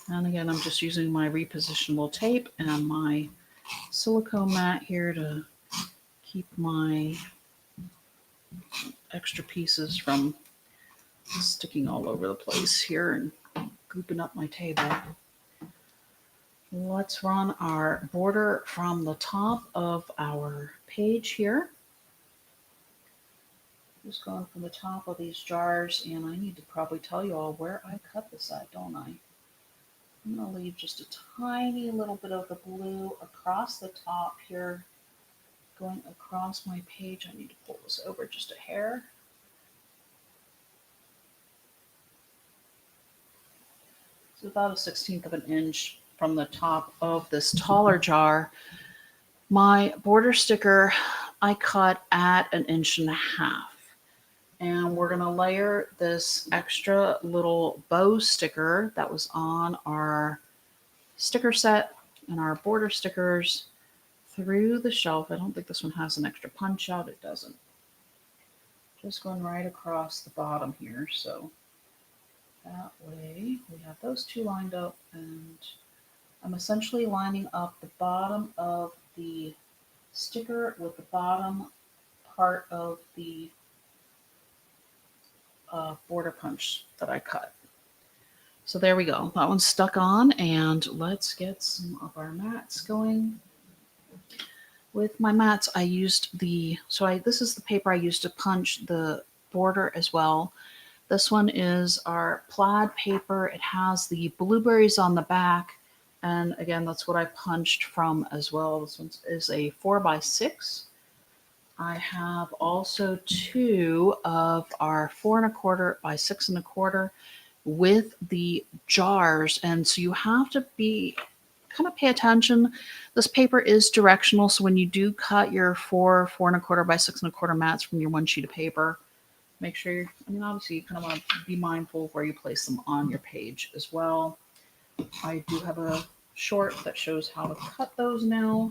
And again, I'm just using my repositionable tape and my silicone mat here to keep my extra pieces from sticking all over the place here and gooping up my table. Let's run our border from the top of our page here. Just going from the top of these jars, and I need to probably tell you all where I cut this at, don't I? I'm going to leave just a tiny little bit of the blue across the top here, going across my page. I need to pull this over just a hair. It's about a 1/16 of an inch from the top of this taller jar. My border sticker I cut at 1.5 inches. And we're going to layer this extra little bow sticker that was on our sticker set and our border stickers through the shelf. I don't think this one has an extra punch out. It doesn't. Just going right across the bottom here. So that way we have those two lined up, and I'm essentially lining up the bottom of the sticker with the bottom part of the border punch that I cut. So there we go. That one's stuck on, and let's get some of our mats going. With my mats, I used this is the paper I used to punch the border as well. This one is our plaid paper. It has the blueberries on the back. And again, that's what I punched from as well. This one is a 4x6. I have also two of our 4¼ by 6¼ with the jars. And so you have to be kind of pay attention. This paper is directional. So when you do cut your 4¼ by 6¼ mats from your one sheet of paper, make sure obviously you kind of want to be mindful of where you place them on your page as well. I do have a short that shows how to cut those now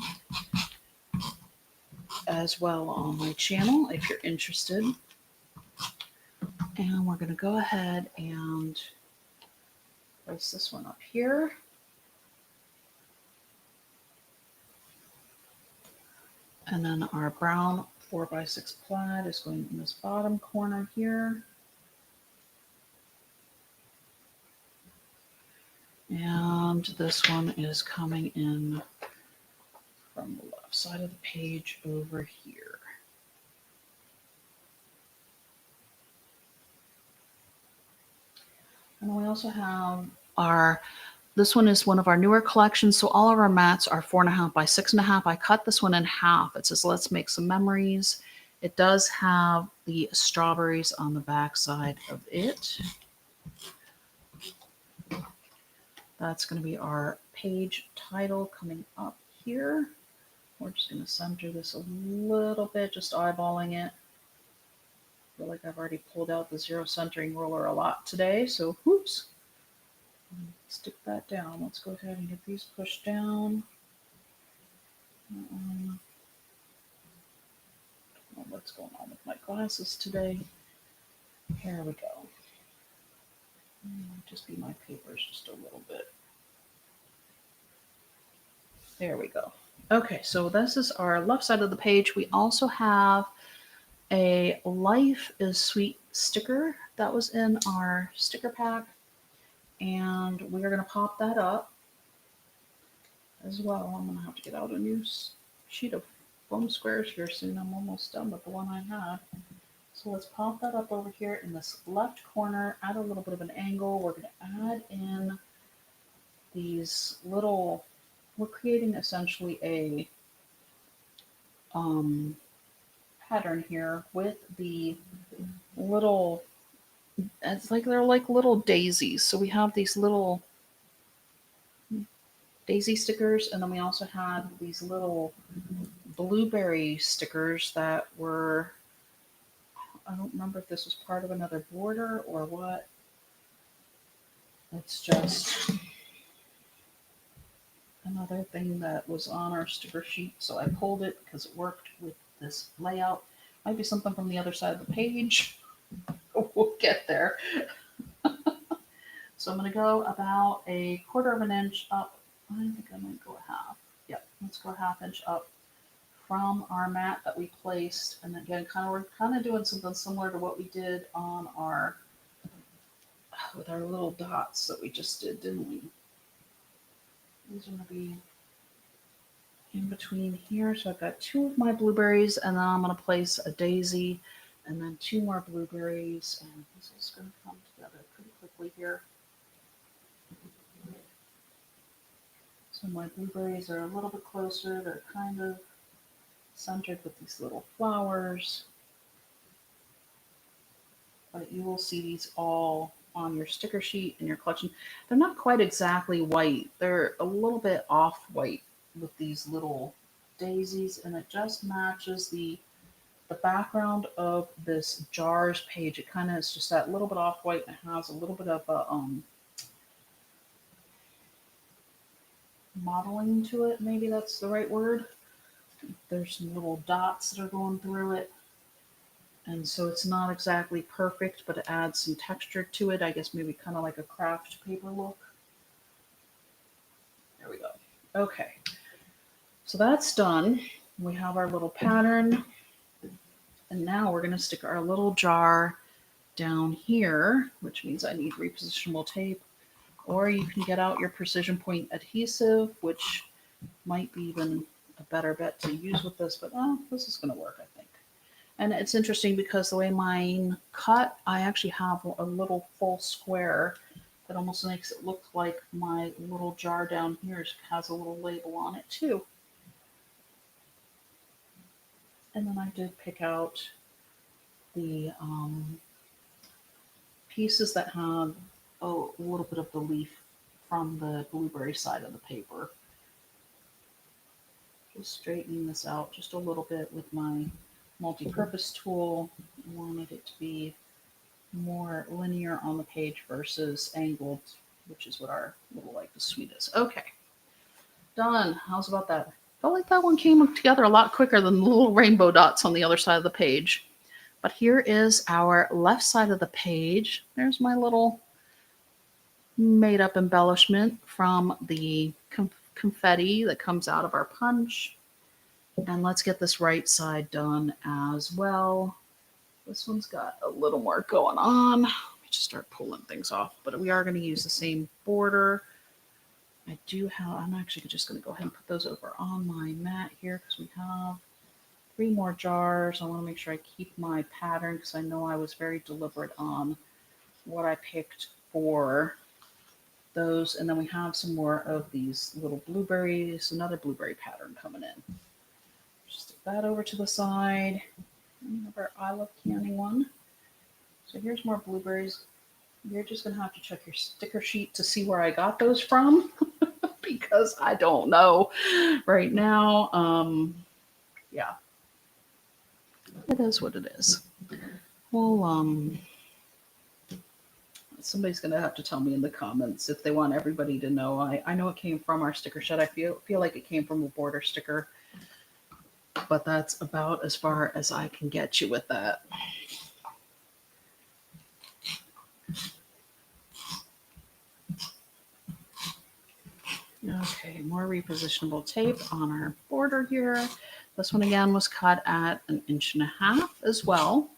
as well on my channel if you're interested. And we're going to go ahead and place this one up here. And then our brown 4x6 plaid is going in this bottom corner here. And this one is coming in from the left side of the page over here. And we also have this one is one of our newer collections. So all of our mats are 4½ by 6½. I cut this one in half. It says, let's make some memories. It does have the strawberries on the back side of it. That's going to be our page title coming up here. We're just going to center this a little bit, just eyeballing it. I feel like I've already pulled out the zero centering ruler a lot today, so whoops. Stick that down. Let's go ahead and get these pushed down. What's going on with my glasses today? Here we go. Just be my papers just a little bit. There we go. Okay, so this is our left side of the page. We also have a Life is Sweet sticker that was in our sticker pack. And we are going to pop that up as well. I'm going to have to get out a new sheet of foam squares here soon. I'm almost done with the one I had. So let's pop that up over here in this left corner, add a little bit of an angle. We're going to add in these little, we're creating essentially a pattern here with the little, it's like they're like little daisies. So we have these little daisy stickers, and then we also had these little blueberry stickers that were, I don't remember if this was part of another border or what. It's just another thing that was on our sticker sheet, so I pulled it because it worked with this layout. Might be something from the other side of the page. We'll get there. So I'm going to go about 1/4 inch up. I think I might go a half. Yep, let's go a 1/2 inch up from our mat that we placed. And again, we're kind of doing something similar to what we did on our, with our little dots that we just did, didn't we? These are going to be in between here. So I've got 2 of my blueberries, and then I'm going to place a daisy, and then 2 more blueberries. And this is going to come together pretty quickly here. So my blueberries are a little bit closer. They're kind of centered with these little flowers. But you will see these all on your sticker sheet in your collection. They're not quite exactly white. They're a little bit off-white with these little daisies, and it just matches the background of this jars page. It kind of is just that little bit off-white, and it has a little bit of a modeling to it. Maybe that's the right word. There's some little dots that are going through it. And so it's not exactly perfect, but it adds some texture to it. I guess maybe kind of like a craft paper look. There we go. Okay. So that's done. We have our little pattern. And now we're going to stick our little jar down here, which means I need repositionable tape. Or you can get out your precision point adhesive, which might be even a better bet to use with this, but this is going to work, I think. And it's interesting because the way mine cut, I actually have a little full square that almost makes it look like my little jar down here has a little label on it too. And then I did pick out the pieces that have a little bit of the leaf from the blueberry side of the paper. Just straightening this out just a little bit with my multi-purpose tool. I wanted it to be more linear on the page versus angled, which is what our little like the suite is. Okay, done. How's about that? Felt like that one came together a lot quicker than the little rainbow dots on the other side of the page. But here is our left side of the page. There's my little made up embellishment from the confetti that comes out of our punch. And let's get this right side done as well. This one's got a little more going on. Let me just start pulling things off, but we are going to use the same border. I'm actually just going to go ahead and put those over on my mat here because we have 3 more jars. I want to make sure I keep my pattern because I know I was very deliberate on what I picked for those. And then we have some more of these little blueberries, another blueberry pattern coming in. Just stick that over to the side. And we have our I Love Canning one. So here's more blueberries. You're just going to have to check your sticker sheet to see where I got those from because I don't know right now. Yeah. It is what it is. Well, somebody's going to have to tell me in the comments if they want everybody to know. I know it came from our sticker shed. I feel like it came from a border sticker, but that's about as far as I can get you with that. Okay, more repositionable tape on our border here. This one again was cut at 1.5 inches as well.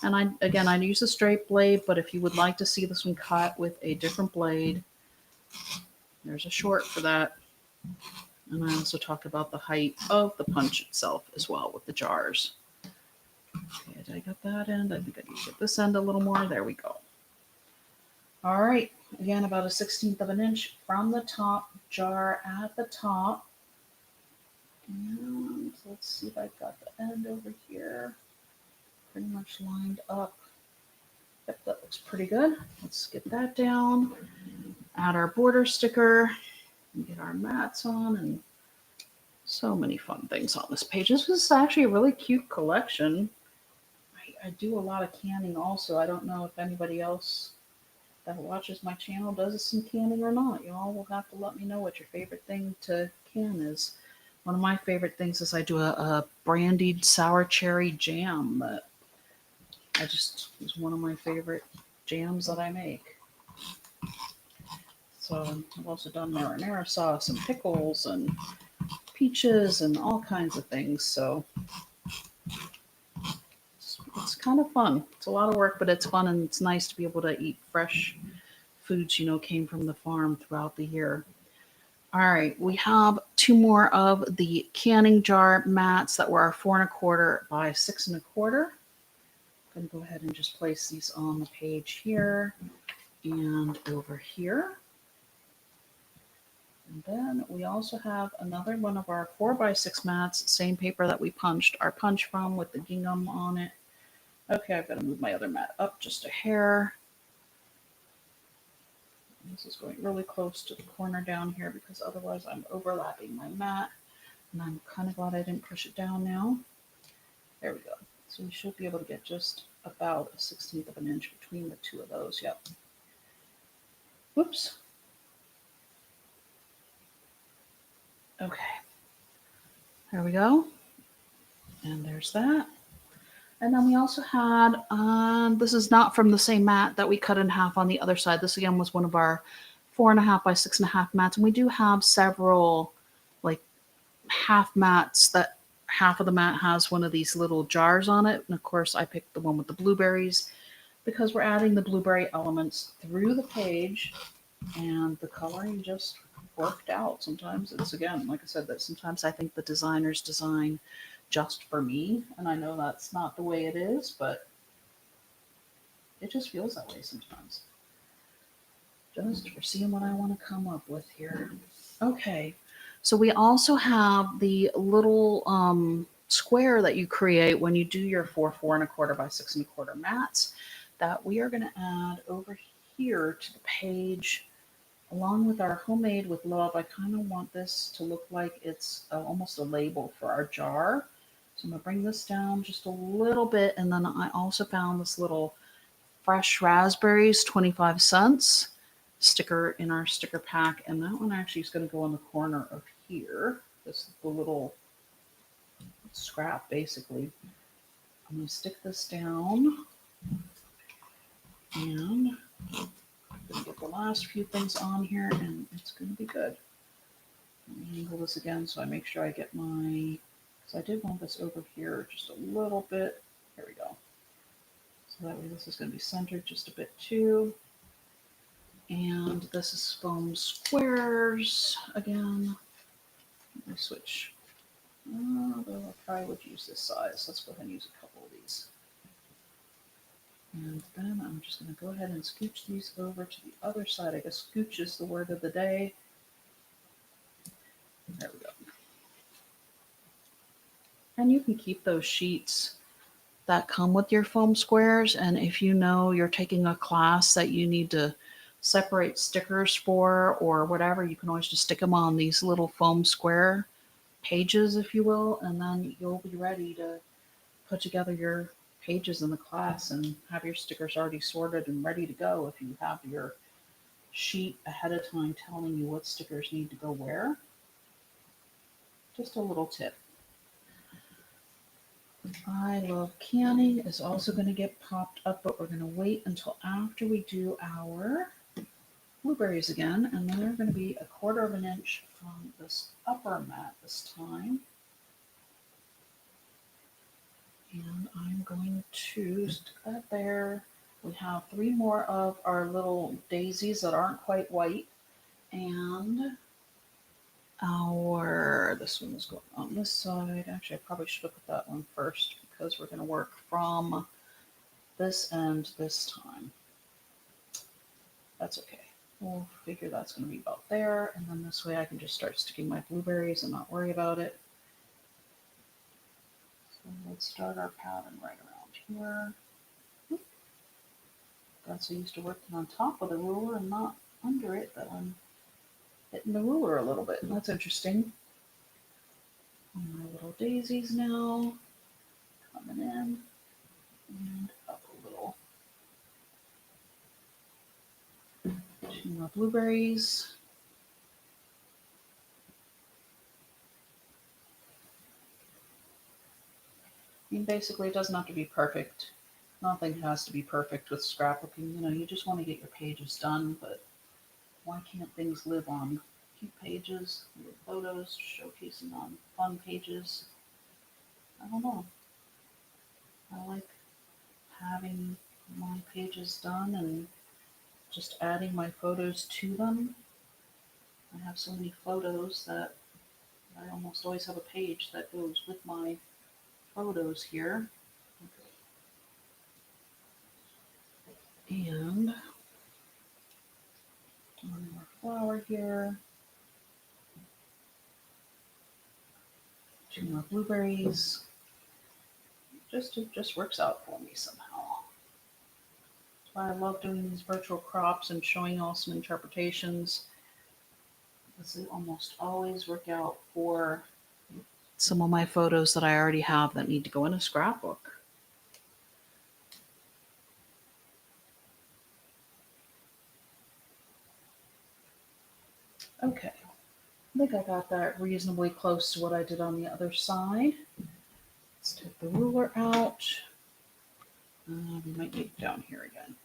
And I use a straight blade, but if you would like to see this one cut with a different blade, there's a short for that. And I also talk about the height of the punch itself as well with the jars. Okay, did I get that end? I think I need to get this end a little more. There we go. All right, again, about 1/16 of an inch from the top, jar at the top. And let's see if I've got the end over here. Pretty much lined up. Yep, that looks pretty good. Let's get that down. Add our border sticker. And get our mats on and so many fun things on this page. This is actually a really cute collection. I do a lot of canning also. I don't know if anybody else that watches my channel does some canning or not. You all will have to let me know what your favorite thing to can is. One of my favorite things is I do a brandied sour cherry jam that is one of my favorite jams that I make. So I've also done marinara sauce and pickles and peaches and all kinds of things. So it's kind of fun. It's a lot of work, but it's fun, and it's nice to be able to eat fresh foods, came from the farm throughout the year. All right, we have 2 more of the canning jar mats that were our 4 1/4 by 6 1/4. I'm going to go ahead and just place these on the page here and over here. And then we also have another one of our 4 by 6 mats, same paper that we punched our punch from with the gingham on it. Okay, I've got to move my other mat up just a hair. This is going really close to the corner down here because otherwise I'm overlapping my mat. And I'm kind of glad I didn't push it down now. There we go. So we should be able to get just about 1/16 of an inch between the 2 of those. Yep. Whoops. Okay. There we go. And there's that. And then we also had, this is not from the same mat that we cut in half on the other side. This again was one of our 4 1/2 by 6 1/2 mats. And we do have several like half mats that half of the mat has one of these little jars on it. And of course I picked the one with the blueberries because we're adding the blueberry elements through the page and the coloring just worked out. Sometimes it's, again, like I said, that sometimes I think the designers design just for me, and I know that's not the way it is, but it just feels that way sometimes. Just foreseeing what I want to come up with here. Okay, so we also have the little square that you create when you do your 4.25 by 6.25 mats that we are going to add over here to the page along with our homemade with love. I kind of want this to look like it's almost a label for our jar. So I'm going to bring this down just a little bit, and then I also found this little fresh raspberries, 25 cents sticker in our sticker pack, and that one actually is going to go in the corner of here. This is the little scrap, basically. I'm going to stick this down, and I'm going to get the last few things on here, and it's going to be good. Let me angle this again so I make sure I get my, because I did want this over here just a little bit. There we go. So that way this is going to be centered just a bit too. And this is foam squares again. I switch. Although I probably would use this size. Let's go ahead and use a couple of these. And then I'm just going to go ahead and scooch these over to the other side. I guess scooch is the word of the day. There we go. And you can keep those sheets that come with your foam squares. And if you know you're taking a class that you need to separate stickers for or whatever, you can always just stick them on these little foam square pages, if you will, and then you'll be ready to put together your pages in the class and have your stickers already sorted and ready to go if you have your sheet ahead of time telling you what stickers need to go where. Just a little tip. I love canning is also going to get popped up, but we're going to wait until after we do our blueberries again, and then they're going to be 1/4 of an inch from this upper mat this time. And I'm going to stick that there. We have 3 more of our little daisies that aren't quite white, and this one is going on this side. Actually, I probably should have put that one first because we're going to work from this end this time. That's okay. We'll figure that's going to be about there, and then this way I can just start sticking my blueberries and not worry about it. So let's start our pattern right around here. Got so used to working on top of the ruler and not under it that I'm hitting the ruler a little bit. That's interesting. And my little daisies now coming in and up a little. 2 more blueberries. I mean, basically, it doesn't have to be perfect. Nothing has to be perfect with scrapbooking. You know, you just want to get your pages done, but why can't things live on cute pages, your photos, showcasing on fun pages? I don't know. I like having my pages done and just adding my photos to them. I have so many photos that I almost always have a page that goes with my photos here. And one more flower here. 2 more blueberries. It just works out for me somehow. That's why I love doing these virtual crops and showing all some interpretations. Because they almost always work out for some of my photos that I already have that need to go in a scrapbook. Okay, I think I got that reasonably close to what I did on the other side. Let's take the ruler out. We might need it down here again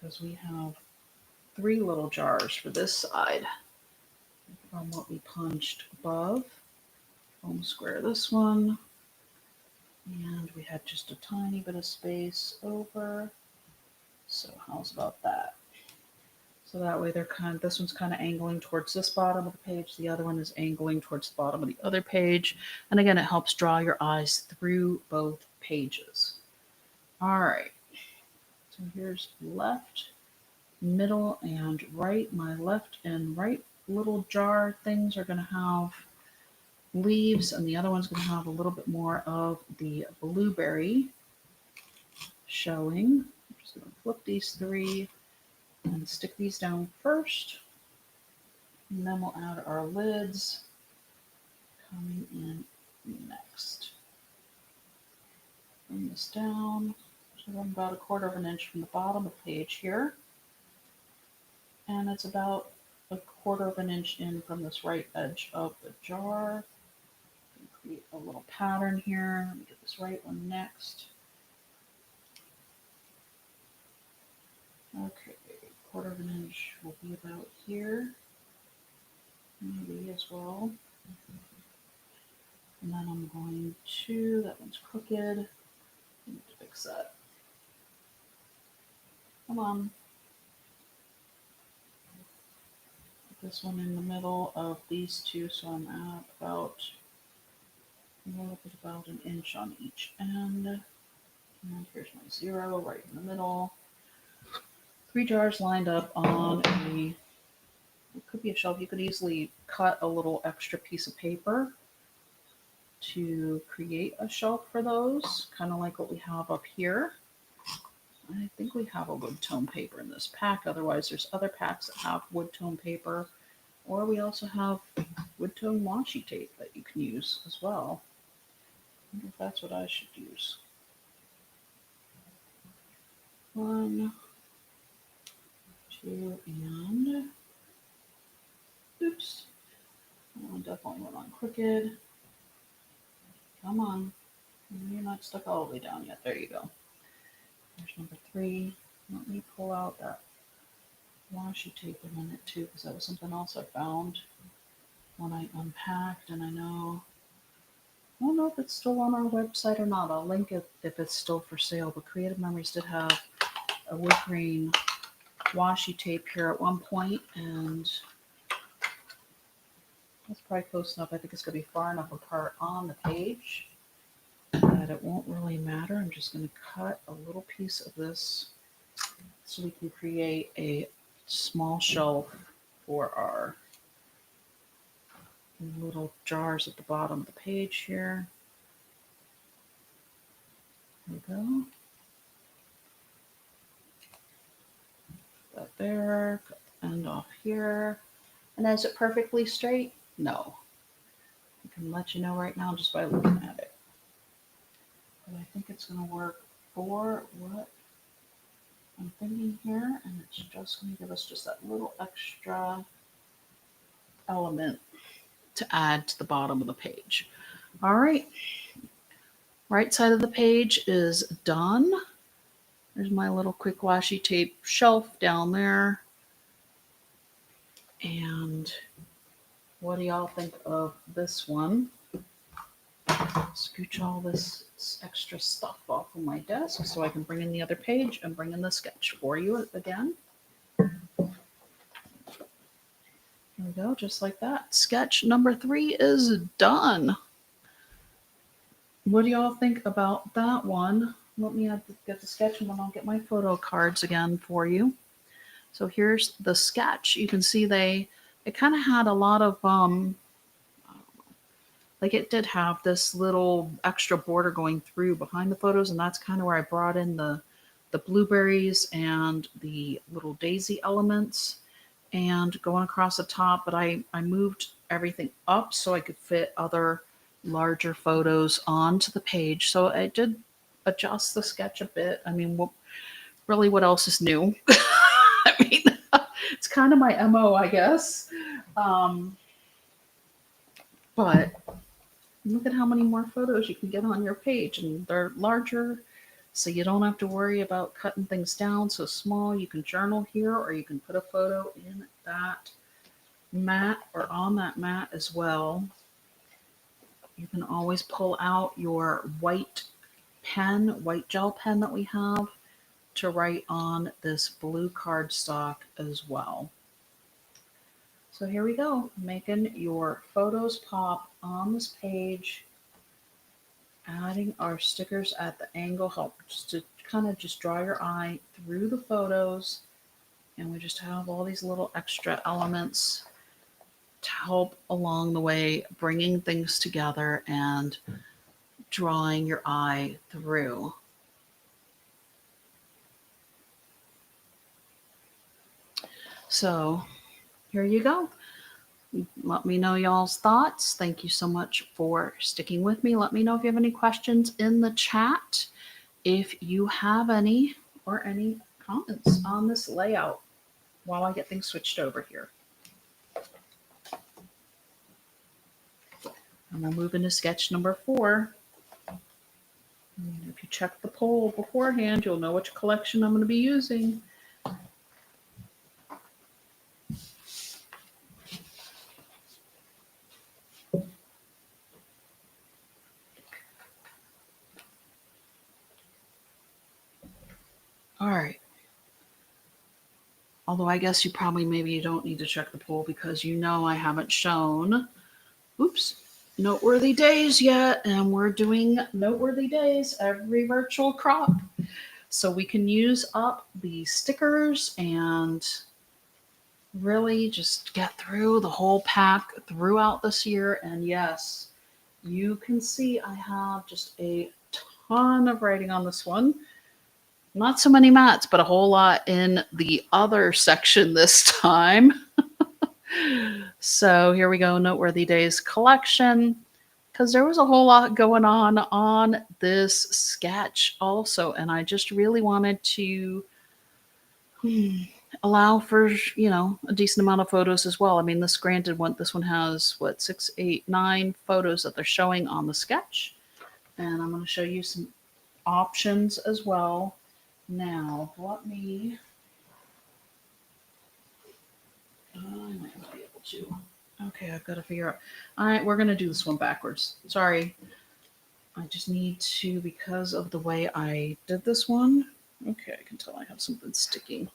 because we have 3 little jars for this side from what we punched above. Foam square this one, and we had just a tiny bit of space over. So how's about that? So that way this one's kind of angling towards this bottom of the page. The other one is angling towards the bottom of the other page. And again, it helps draw your eyes through both pages. All right. So here's left, middle, and right. My left and right little jar things are going to have leaves, and the other one's going to have a little bit more of the blueberry showing. I'm just going to flip these three and stick these down first. And then we'll add our lids coming in next. Bring this down. So I'm about 1/4 of an inch from the bottom of the page here. And it's about 1/4 of an inch in from this right edge of the jar. Create a little pattern here. Let me get this right one next. Okay, 1/4 of an inch will be about here. Maybe as well. And then I'm going to, that one's crooked. I need to fix that. Come on. Put this one in the middle of these two, so I'm at about a little bit about an inch on each end. And here's my 0 right in the middle. 3 jars lined up on it could be a shelf. You could easily cut a little extra piece of paper to create a shelf for those, kind of like what we have up here. I think we have a wood tone paper in this pack. Otherwise, there's other packs that have wood tone paper, or we also have wood tone washi tape that you can use as well. I wonder if that's what I should use. 1, 2, and oops. That one definitely went on crooked. Come on. You're not stuck all the way down yet. There you go. There's number 3. Let me pull out that washi tape in a minute too, because that was something else I found when I unpacked, and I don't know if it's still on our website or not. I'll link it if it's still for sale, but Creative Memories did have a wood grain washi tape here at one point, and that's probably close enough. I think it's going to be far enough apart on the page that it won't really matter. I'm just going to cut a little piece of this so we can create a small shelf for our little jars at the bottom of the page here. There we go. That there, cut the end off here. And is it perfectly straight? No. I can let you know right now just by looking at it. But I think it's going to work for what I'm thinking here, and it's just going to give us just that little extra element to add to the bottom of the page. All right. Right side of the page is done. There's my little quick washi tape shelf down there. And what do y'all think of this one? Scooch all this extra stuff off of my desk so I can bring in the other page and bring in the sketch for you again. Here we go, just like that. Sketch number 3 is done. What do y'all think about that one? Let me get the sketch and then I'll get my photo cards again for you. So here's the sketch. You can see it kind of had a lot of like it did have this little extra border going through behind the photos, and that's kind of where I brought in the blueberries and the little daisy elements and going across the top, but I moved everything up so I could fit other larger photos onto the page. So I did adjust the sketch a bit. I mean, what else is new? I mean, it's kind of my MO, I guess. But look at how many more photos you can get on your page, and they're larger, so you don't have to worry about cutting things down so small. You can journal here, or you can put a photo in that mat or on that mat as well. You can always pull out your white gel pen that we have to write on this blue cardstock as well. So here we go, making your photos pop on this page, adding our stickers at the angle, help just to kind of just draw your eye through the photos. And we just have all these little extra elements to help along the way, bringing things together and drawing your eye through. So here you go. Let me know y'all's thoughts. Thank you so much for sticking with me. Let me know if you have any questions in the chat. If you have any or any comments on this layout while I get things switched over here. And we'll move into sketch number 4. And if you check the poll beforehand, you'll know which collection I'm going to be using. All right. Although I guess you probably maybe you don't need to check the poll because you know I haven't shown, noteworthy days yet, and we're doing noteworthy days every virtual crop. So we can use up the stickers and really just get through the whole pack throughout this year. And yes, you can see I have just a ton of writing on this one. Not so many mats, but a whole lot in the other section this time. So here we go, Noteworthy Days collection, because there was a whole lot going on this sketch also, and I just really wanted to allow for, you know, a decent amount of photos as well. I mean, this one has what, 6, 8, 9 photos that they're showing on the sketch, and I'm going to show you some options as well. Now, let me, I might not be able to. Okay, I've got to figure out. All right, we're going to do this one backwards. Sorry. I just need to, because of the way I did this one. Okay, I can tell I have something sticking.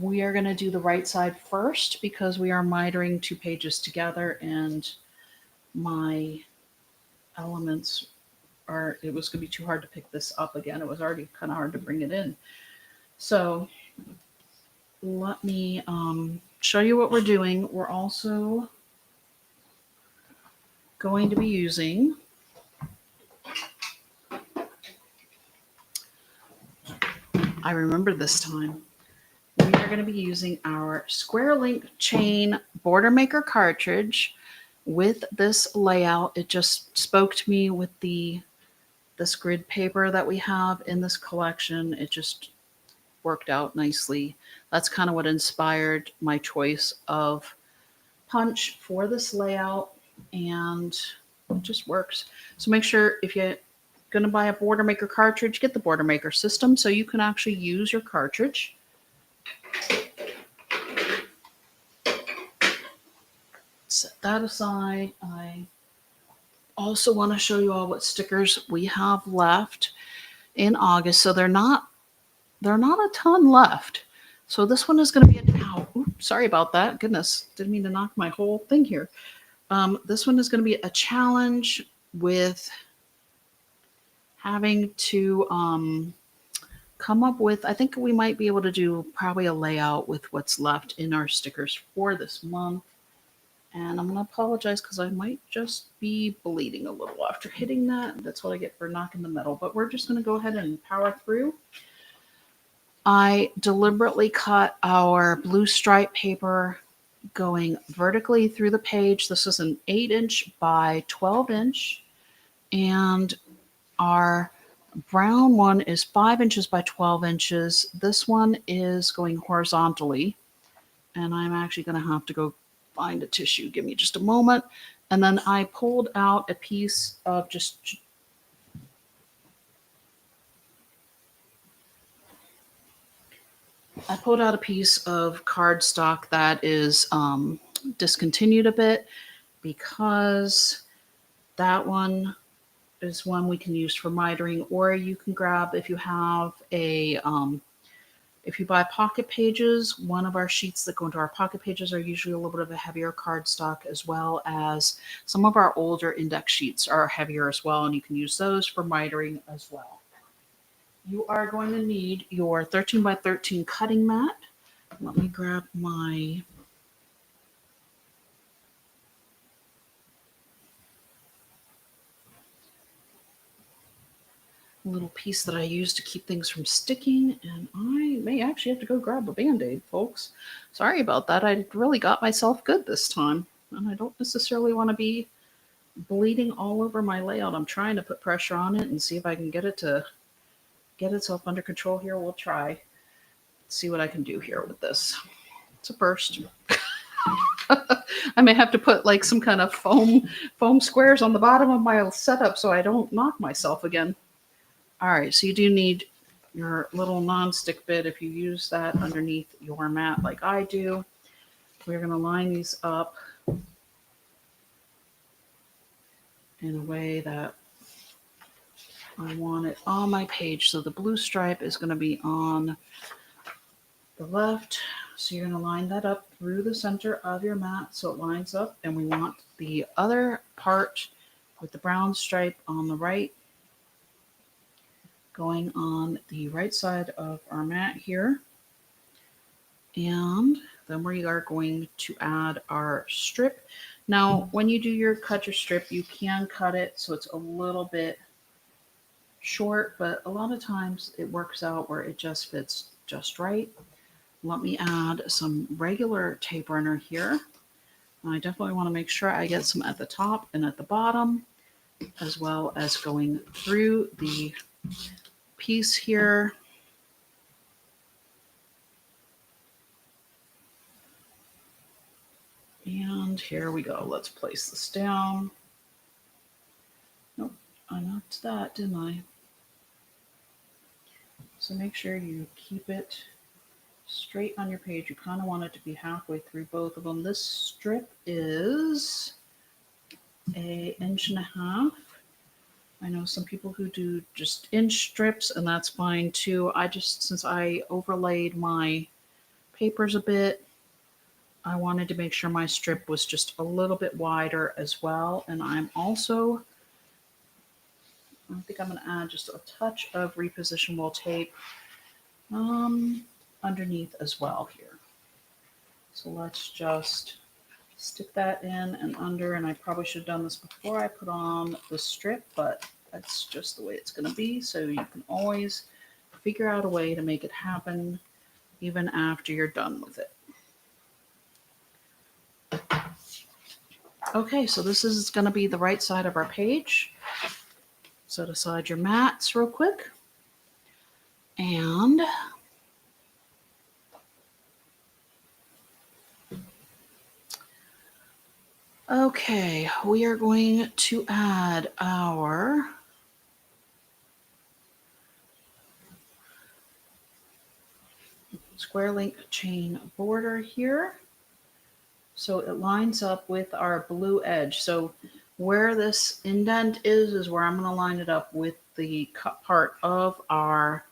We are going to do the right side first because we are mitering 2 pages together and my elements are, it was going to be too hard to pick this up again. It was already kind of hard to bring it in. So let me show you what we're doing. We're also going to be using I remember this time. We are going to be using our Square Link Chain Border Maker cartridge with this layout. It just spoke to me with this grid paper that we have in this collection. It just worked out nicely. That's kind of what inspired my choice of punch for this layout, and it just works. So make sure if you're going to buy a Border Maker cartridge, get the Border Maker system so you can actually use your cartridge. Set that aside. I also want to show you all what stickers we have left in August. So they're not a ton left. So this one is going to be sorry about that. Goodness, didn't mean to knock my whole thing here. This one is going to be a challenge with having to come up with, I think we might be able to do probably a layout with what's left in our stickers for this month. And I'm going to apologize because I might just be bleeding a little after hitting that. That's what I get for knocking the metal. But we're just going to go ahead and power through. I deliberately cut our blue stripe paper going vertically through the page. This is an 8-inch by 12-inch. And our brown one is 5 inches by 12 inches. This one is going horizontally. And I'm actually going to have to go find a tissue. Give me just a moment. And then I pulled out a piece of cardstock that is discontinued a bit because that one is one we can use for mitering, or you can grab, if you have a, if you buy pocket pages, one of our sheets that go into our pocket pages are usually a little bit of a heavier cardstock, as well as some of our older index sheets are heavier as well, and you can use those for mitering as well. You are going to need your 13 by 13 cutting mat. Let me grab my little piece that I use to keep things from sticking, and I may actually have to go grab a Band-Aid, folks. Sorry about that. I really got myself good this time, and I don't necessarily want to be bleeding all over my layout. I'm trying to put pressure on it and see if I can get it to get itself under control here. We'll try. See what I can do here with this. It's a first. I may have to put like some kind of foam squares on the bottom of my setup so I don't knock myself again. All right, so you do need your little non-stick bit if you use that underneath your mat like I do. We're going to line these up in a way that I want it on my page. So the blue stripe is going to be on the left. So you're going to line that up through the center of your mat so it lines up. And we want the other part with the brown stripe on the right going on the right side of our mat here. And then we are going to add our strip. Now, when you do your cut your strip, you can cut it so it's a little bit short, but a lot of times it works out where it just fits just right. Let me add some regular tape runner here. I definitely want to make sure I get some at the top and at the bottom, as well as going through the piece here. And here we go. Let's place this down. Nope, I knocked that, didn't I? So make sure you keep it straight on your page. You kind of want it to be halfway through both of them. This strip is an 1.5 inches. I know some people who do just inch strips, and that's fine too. Since I overlaid my papers a bit, I wanted to make sure my strip was just a little bit wider as well. And I think I'm going to add just a touch of repositionable tape underneath as well here. So let's just stick that in and under, and I probably should have done this before I put on the strip, but that's just the way it's going to be. So you can always figure out a way to make it happen even after you're done with it. Okay, so this is going to be the right side of our page. Set aside your mats real quick. And okay, we are going to add our square link chain border here. So it lines up with our blue edge. So where this indent is where I'm going to line it up with the cut part of our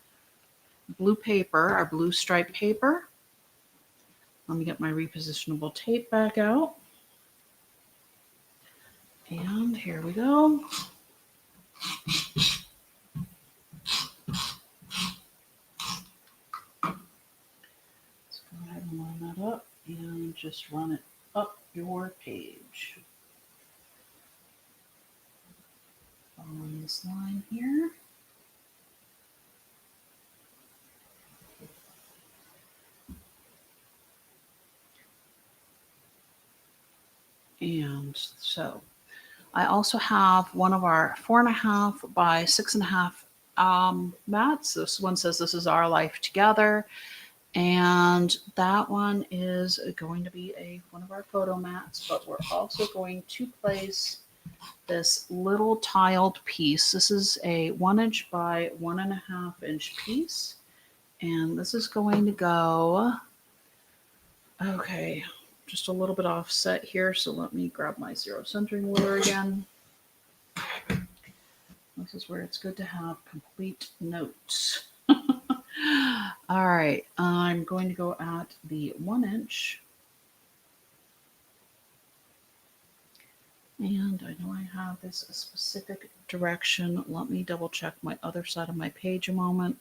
blue paper, our blue striped paper. Let me get my repositionable tape back out. And here we go. Let's go ahead and line that up and just run it up your page. Following this line here. And so I also have one of our 4.5 by 6.5 mats. This one says "This is our life together." And that one is going to be one of our photo mats, but we're also going to place this little tiled piece. This is a 1 inch by 1.5 inch piece. And this is going to go, okay, just a little bit offset here. So let me grab my zero centering ruler again. This is where it's good to have complete notes. All right, I'm going to go at the 1 inch. And I know I have this a specific direction. Let me double check my other side of my page a moment.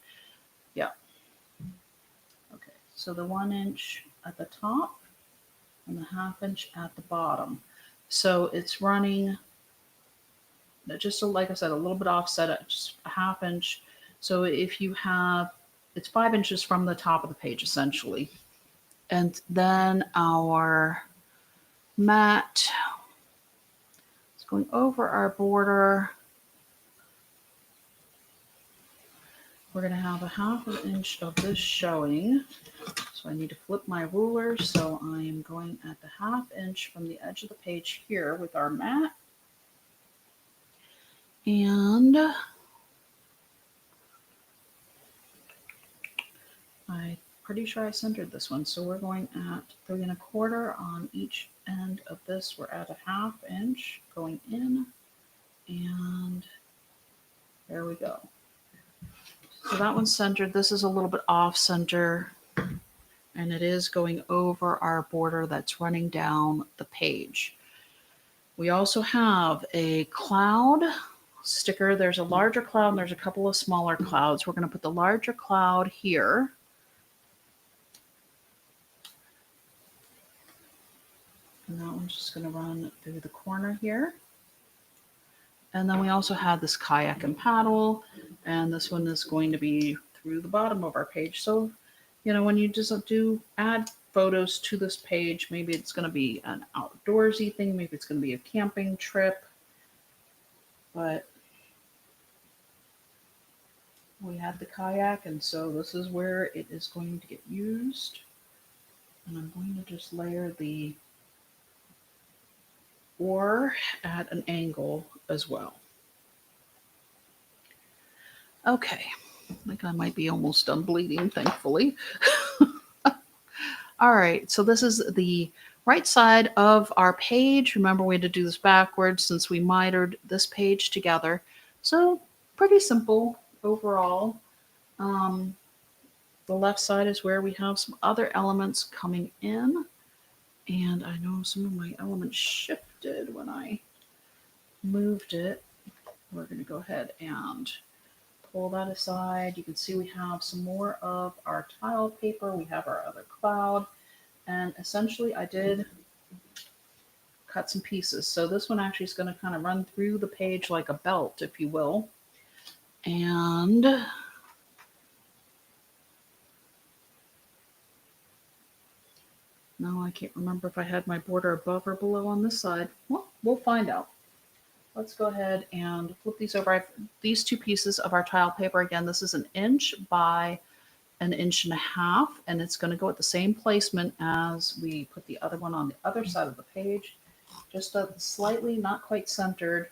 Yeah. Okay, so the 1 inch at the top and the 1/2 inch at the bottom. So it's running just like I said, a little bit offset at just a 1/2 inch. So if you have, it's 5 inches from the top of the page essentially. And then our mat is going over our border. We're going to have a 1/2 inch of this showing. So I need to flip my ruler. So I am going at the 1/2 inch from the edge of the page here with our mat. And I'm pretty sure I centered this one. So we're going at 3 1/4 on each end of this. We're at a 1/2 inch going in. And there we go. So that one's centered. This is a little bit off center. And it is going over our border that's running down the page. We also have a cloud sticker. There's a larger cloud and there's a couple of smaller clouds. We're going to put the larger cloud here. And that one's just going to run through the corner here. And then we also have this kayak and paddle. And this one is going to be through the bottom of our page. So, you know, when you just do add photos to this page, maybe it's going to be an outdoorsy thing. Maybe it's going to be a camping trip. But we have the kayak, and so this is where it is going to get used. And I'm going to just layer the oar at an angle as well. Okay, I think I might be almost done bleeding, thankfully. All right, so this is the right side of our page. Remember, we had to do this backwards since we mitered this page together. So pretty simple overall. The left side is where we have some other elements coming in. And I know some of my elements shifted when I moved it. We're going to go ahead and pull that aside. You can see we have some more of our tile paper. We have our other cloud. And essentially I did cut some pieces. So this one actually is going to kind of run through the page like a belt, if you will. And now I can't remember if I had my border above or below on this side. Well, we'll find out. Let's go ahead and flip these over. I've these two pieces of our tile paper. Again, this is 1 inch by 1.5 inches, and it's going to go at the same placement as we put the other one on the other side of the page. Just slightly not quite centered.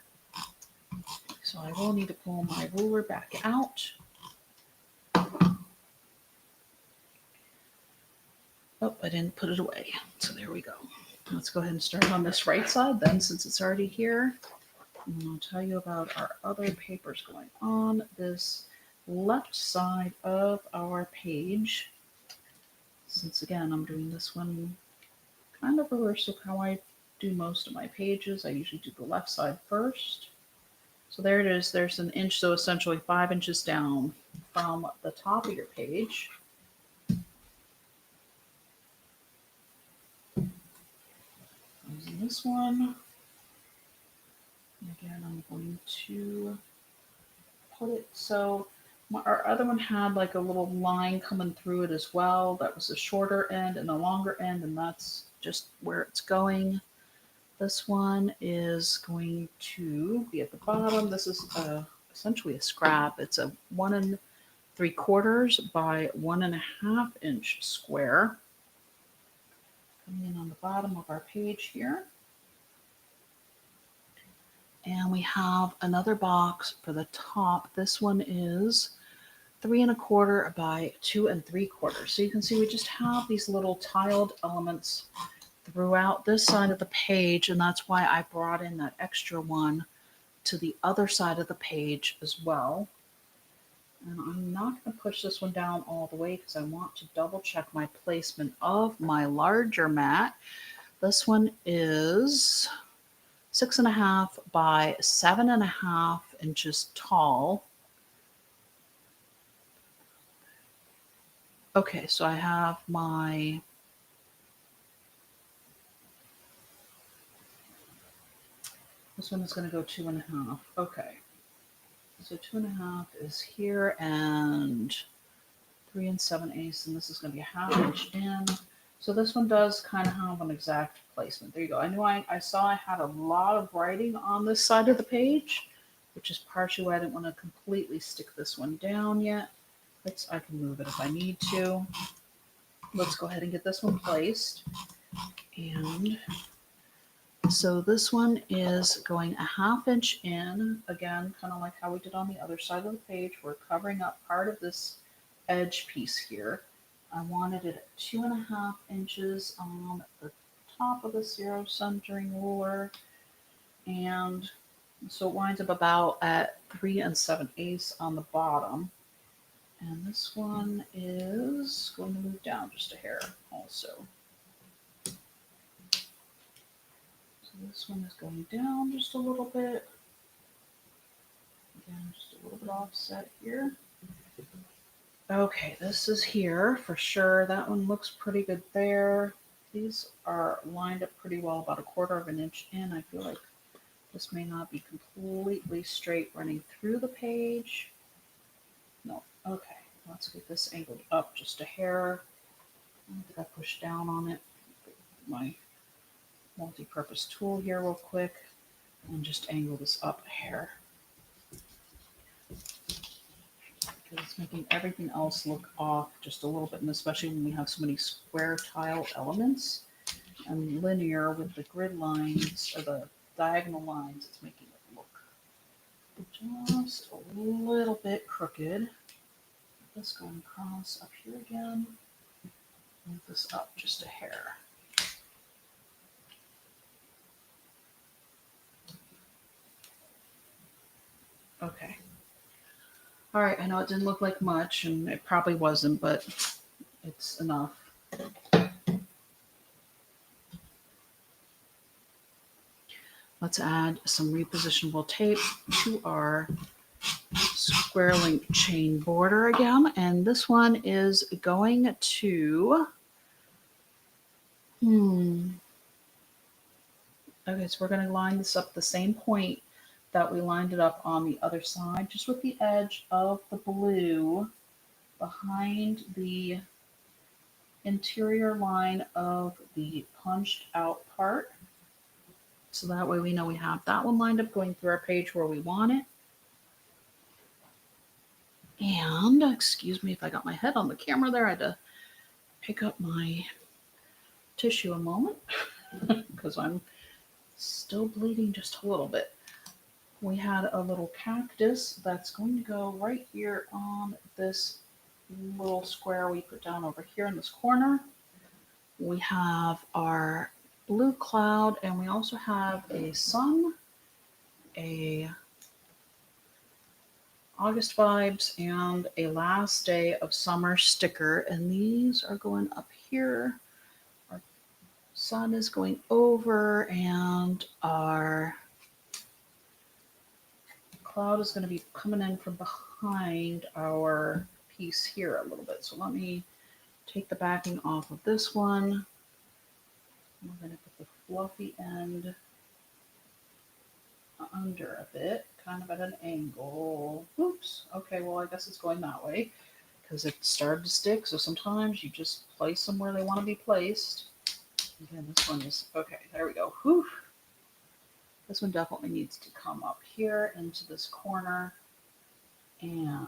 So I will need to pull my ruler back out. Oh, I didn't put it away. So there we go. Let's go ahead and start on this right side then, since it's already here. And I'll tell you about our other papers going on this left side of our page. Since again, I'm doing this one kind of reverse of how I do most of my pages. I usually do the left side first. So there it is. There's 1 inch, so essentially 5 inches down from the top of your page. Using this one. Again, I'm going to put it so our other one had like a little line coming through it as well. That was the shorter end and the longer end, and that's just where it's going. This one is going to be at the bottom. This is essentially a scrap. It's a 1 3/4 by 1.5 inch square. Coming in on the bottom of our page here. And we have another box for the top. This one is 3 1/4 by 2 3/4. So you can see we just have these little tiled elements throughout this side of the page, and that's why I brought in that extra one to the other side of the page as well. And I'm not going to push this one down all the way because I want to double check my placement of my larger mat. This one is 6.5 by 7.5 inches tall. Okay, so I have my this one is going to go 2.5. Okay, so 2.5 is here and 3 7/8, and this is going to be a ½ inch in. So this one does kind of have an exact placement. There you go. I knew I saw I had a lot of writing on this side of the page, which is partially why I didn't want to completely stick this one down yet. I can move it if I need to. Let's go ahead and get this one placed. And so this one is going a ½ inch in, again, kind of like how we did on the other side of the page. We're covering up part of this edge piece here. I wanted it at 2.5 inches on the top of the zero centering ruler. And so it winds up about at 3 7/8 on the bottom. And this one is going to move down just a hair also. So this one is going down just a little bit. Again, just a little bit offset here. Okay, this is here for sure. That one looks pretty good there. These are lined up pretty well, about 1/4 inch in. I feel like this may not be completely straight running through the page. No, okay. Let's get this angled up just a hair. I think I pushed down on it. My multi-purpose tool here real quick and just angle this up a hair. Because it's making everything else look off just a little bit, and especially when we have so many square tile elements and linear with the grid lines or the diagonal lines, it's making it look just a little bit crooked. This going across up here again. Move this up just a hair. Okay. All right, I know it didn't look like much, and it probably wasn't, but it's enough. Let's add some repositionable tape to our square link chain border again, and this one is going to okay, so we're going to line this up the same point that we lined it up on the other side, just with the edge of the blue behind the interior line of the punched out part. So that way we know we have that one lined up going through our page where we want it. And excuse me if I got my head on the camera there, I had to pick up my tissue a moment because I'm still bleeding just a little bit. We had a little cactus that's going to go right here on this little square we put down over here in this corner. We have our blue cloud, and we also have a sun, a August vibes, and a last day of summer sticker, and these are going up here. Our sun is going over, and our cloud is going to be coming in from behind our piece here a little bit. So let me take the backing off of this one. I'm going to put the fluffy end under a bit, kind of at an angle. Oops. Okay, well, I guess it's going that way because it started to stick. So sometimes you just place them where they want to be placed. Again, this one is, okay, there we go. Whew. This one definitely needs to come up here into this corner. And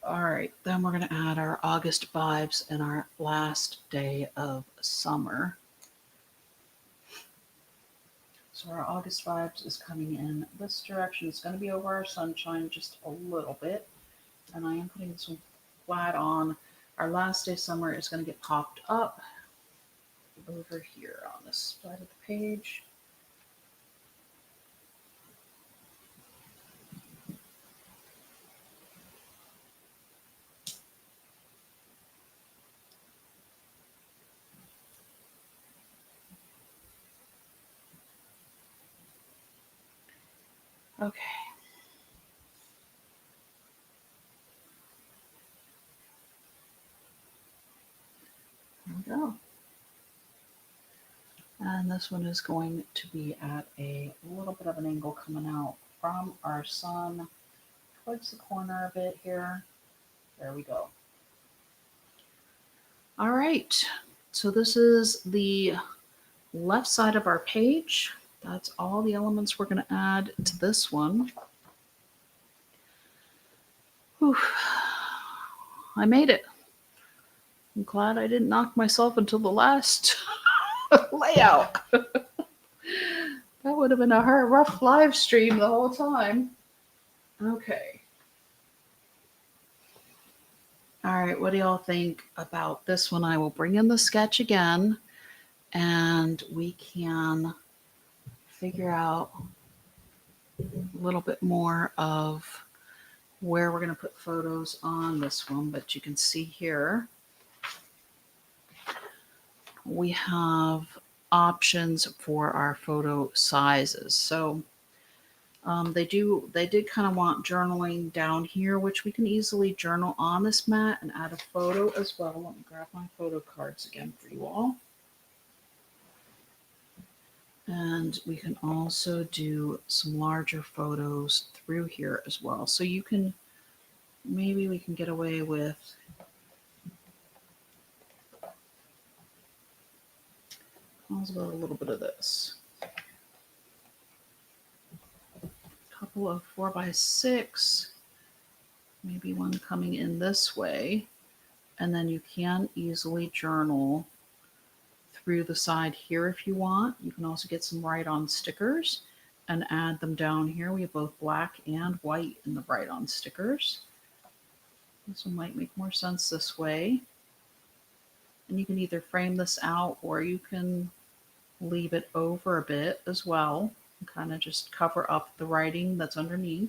all right, then we're going to add our August vibes and our last day of summer. So our August vibes is coming in this direction. It's going to be over our sunshine just a little bit. And I am putting this one flat on. Our last day summer is going to get popped up over here on this side of the page. Okay. There we go. And this one is going to be at a little bit of an angle coming out from our sun towards the corner of it here. There we go. All right. So this is the left side of our page. That's all the elements we're going to add to this one. Whew. I made it. I'm glad I didn't knock myself until the last layout. That would have been a rough live stream the whole time. Okay. All right, what do y'all think about this one? I will bring in the sketch again and we can figure out a little bit more of where we're going to put photos on this one. But you can see here we have options for our photo sizes. So they did kind of want journaling down here, which we can easily journal on this mat and add a photo as well. Let me grab my photo cards again for you all. And we can also do some larger photos through here as well. So you can, maybe we can get away with a little bit of this. Couple of 4x6, maybe one coming in this way, and then you can easily journal through the side here if you want. You can also get some write-on stickers and add them down here. We have both black and white in the write-on stickers. This one might make more sense this way. And you can either frame this out or you can leave it over a bit as well. Kind of just cover up the writing that's underneath.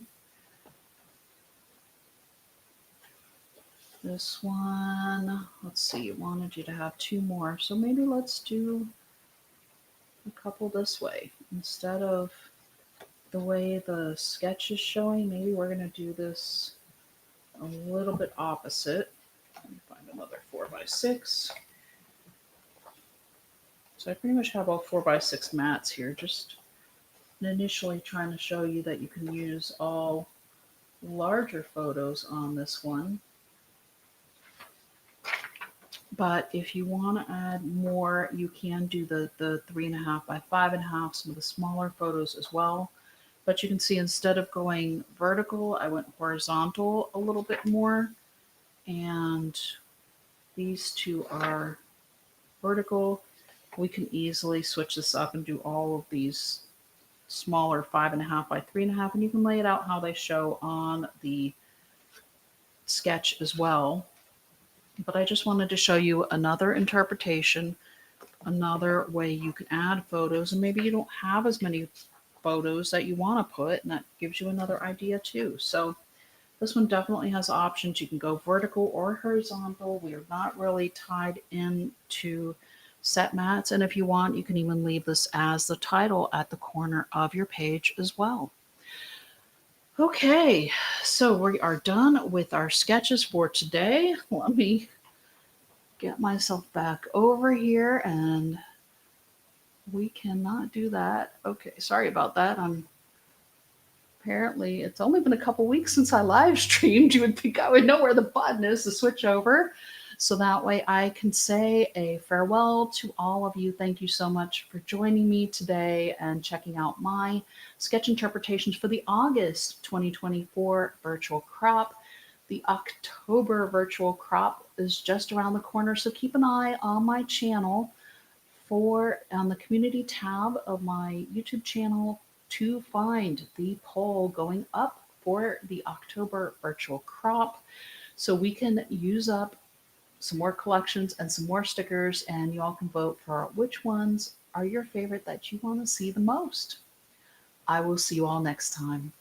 This one, let's see, it wanted you to have two more. So maybe let's do a couple this way. Instead of the way the sketch is showing, maybe we're going to do this a little bit opposite. Let me find another 4x6. So I pretty much have all 4x6 mats here, just initially trying to show you that you can use all larger photos on this one. But if you want to add more, you can do the 3.5 by 5.5, some of the smaller photos as well. But you can see instead of going vertical, I went horizontal a little bit more. And these two are vertical. We can easily switch this up and do all of these smaller 5.5 by 3.5, and you can lay it out how they show on the sketch as well. But I just wanted to show you another interpretation, another way you can add photos, and maybe you don't have as many photos that you want to put, and that gives you another idea too. So this one definitely has options. You can go vertical or horizontal. We are not really tied into set mats, and if you want, you can even leave this as the title at the corner of your page as well. Okay, so we are done with our sketches for today. Let me get myself back over here, and we cannot do that. Okay, sorry about that. Apparently, it's only been a couple weeks since I live streamed. You would think I would know where the button is to switch over. So that way I can say a farewell to all of you. Thank you so much for joining me today and checking out my sketch interpretations for the August 2024 virtual crop. The October virtual crop is just around the corner, so keep an eye on my channel on the community tab of my YouTube channel to find the poll going up for the October virtual crop, so we can use up some more collections and some more stickers, and you all can vote for which ones are your favorite that you want to see the most. I will see you all next time.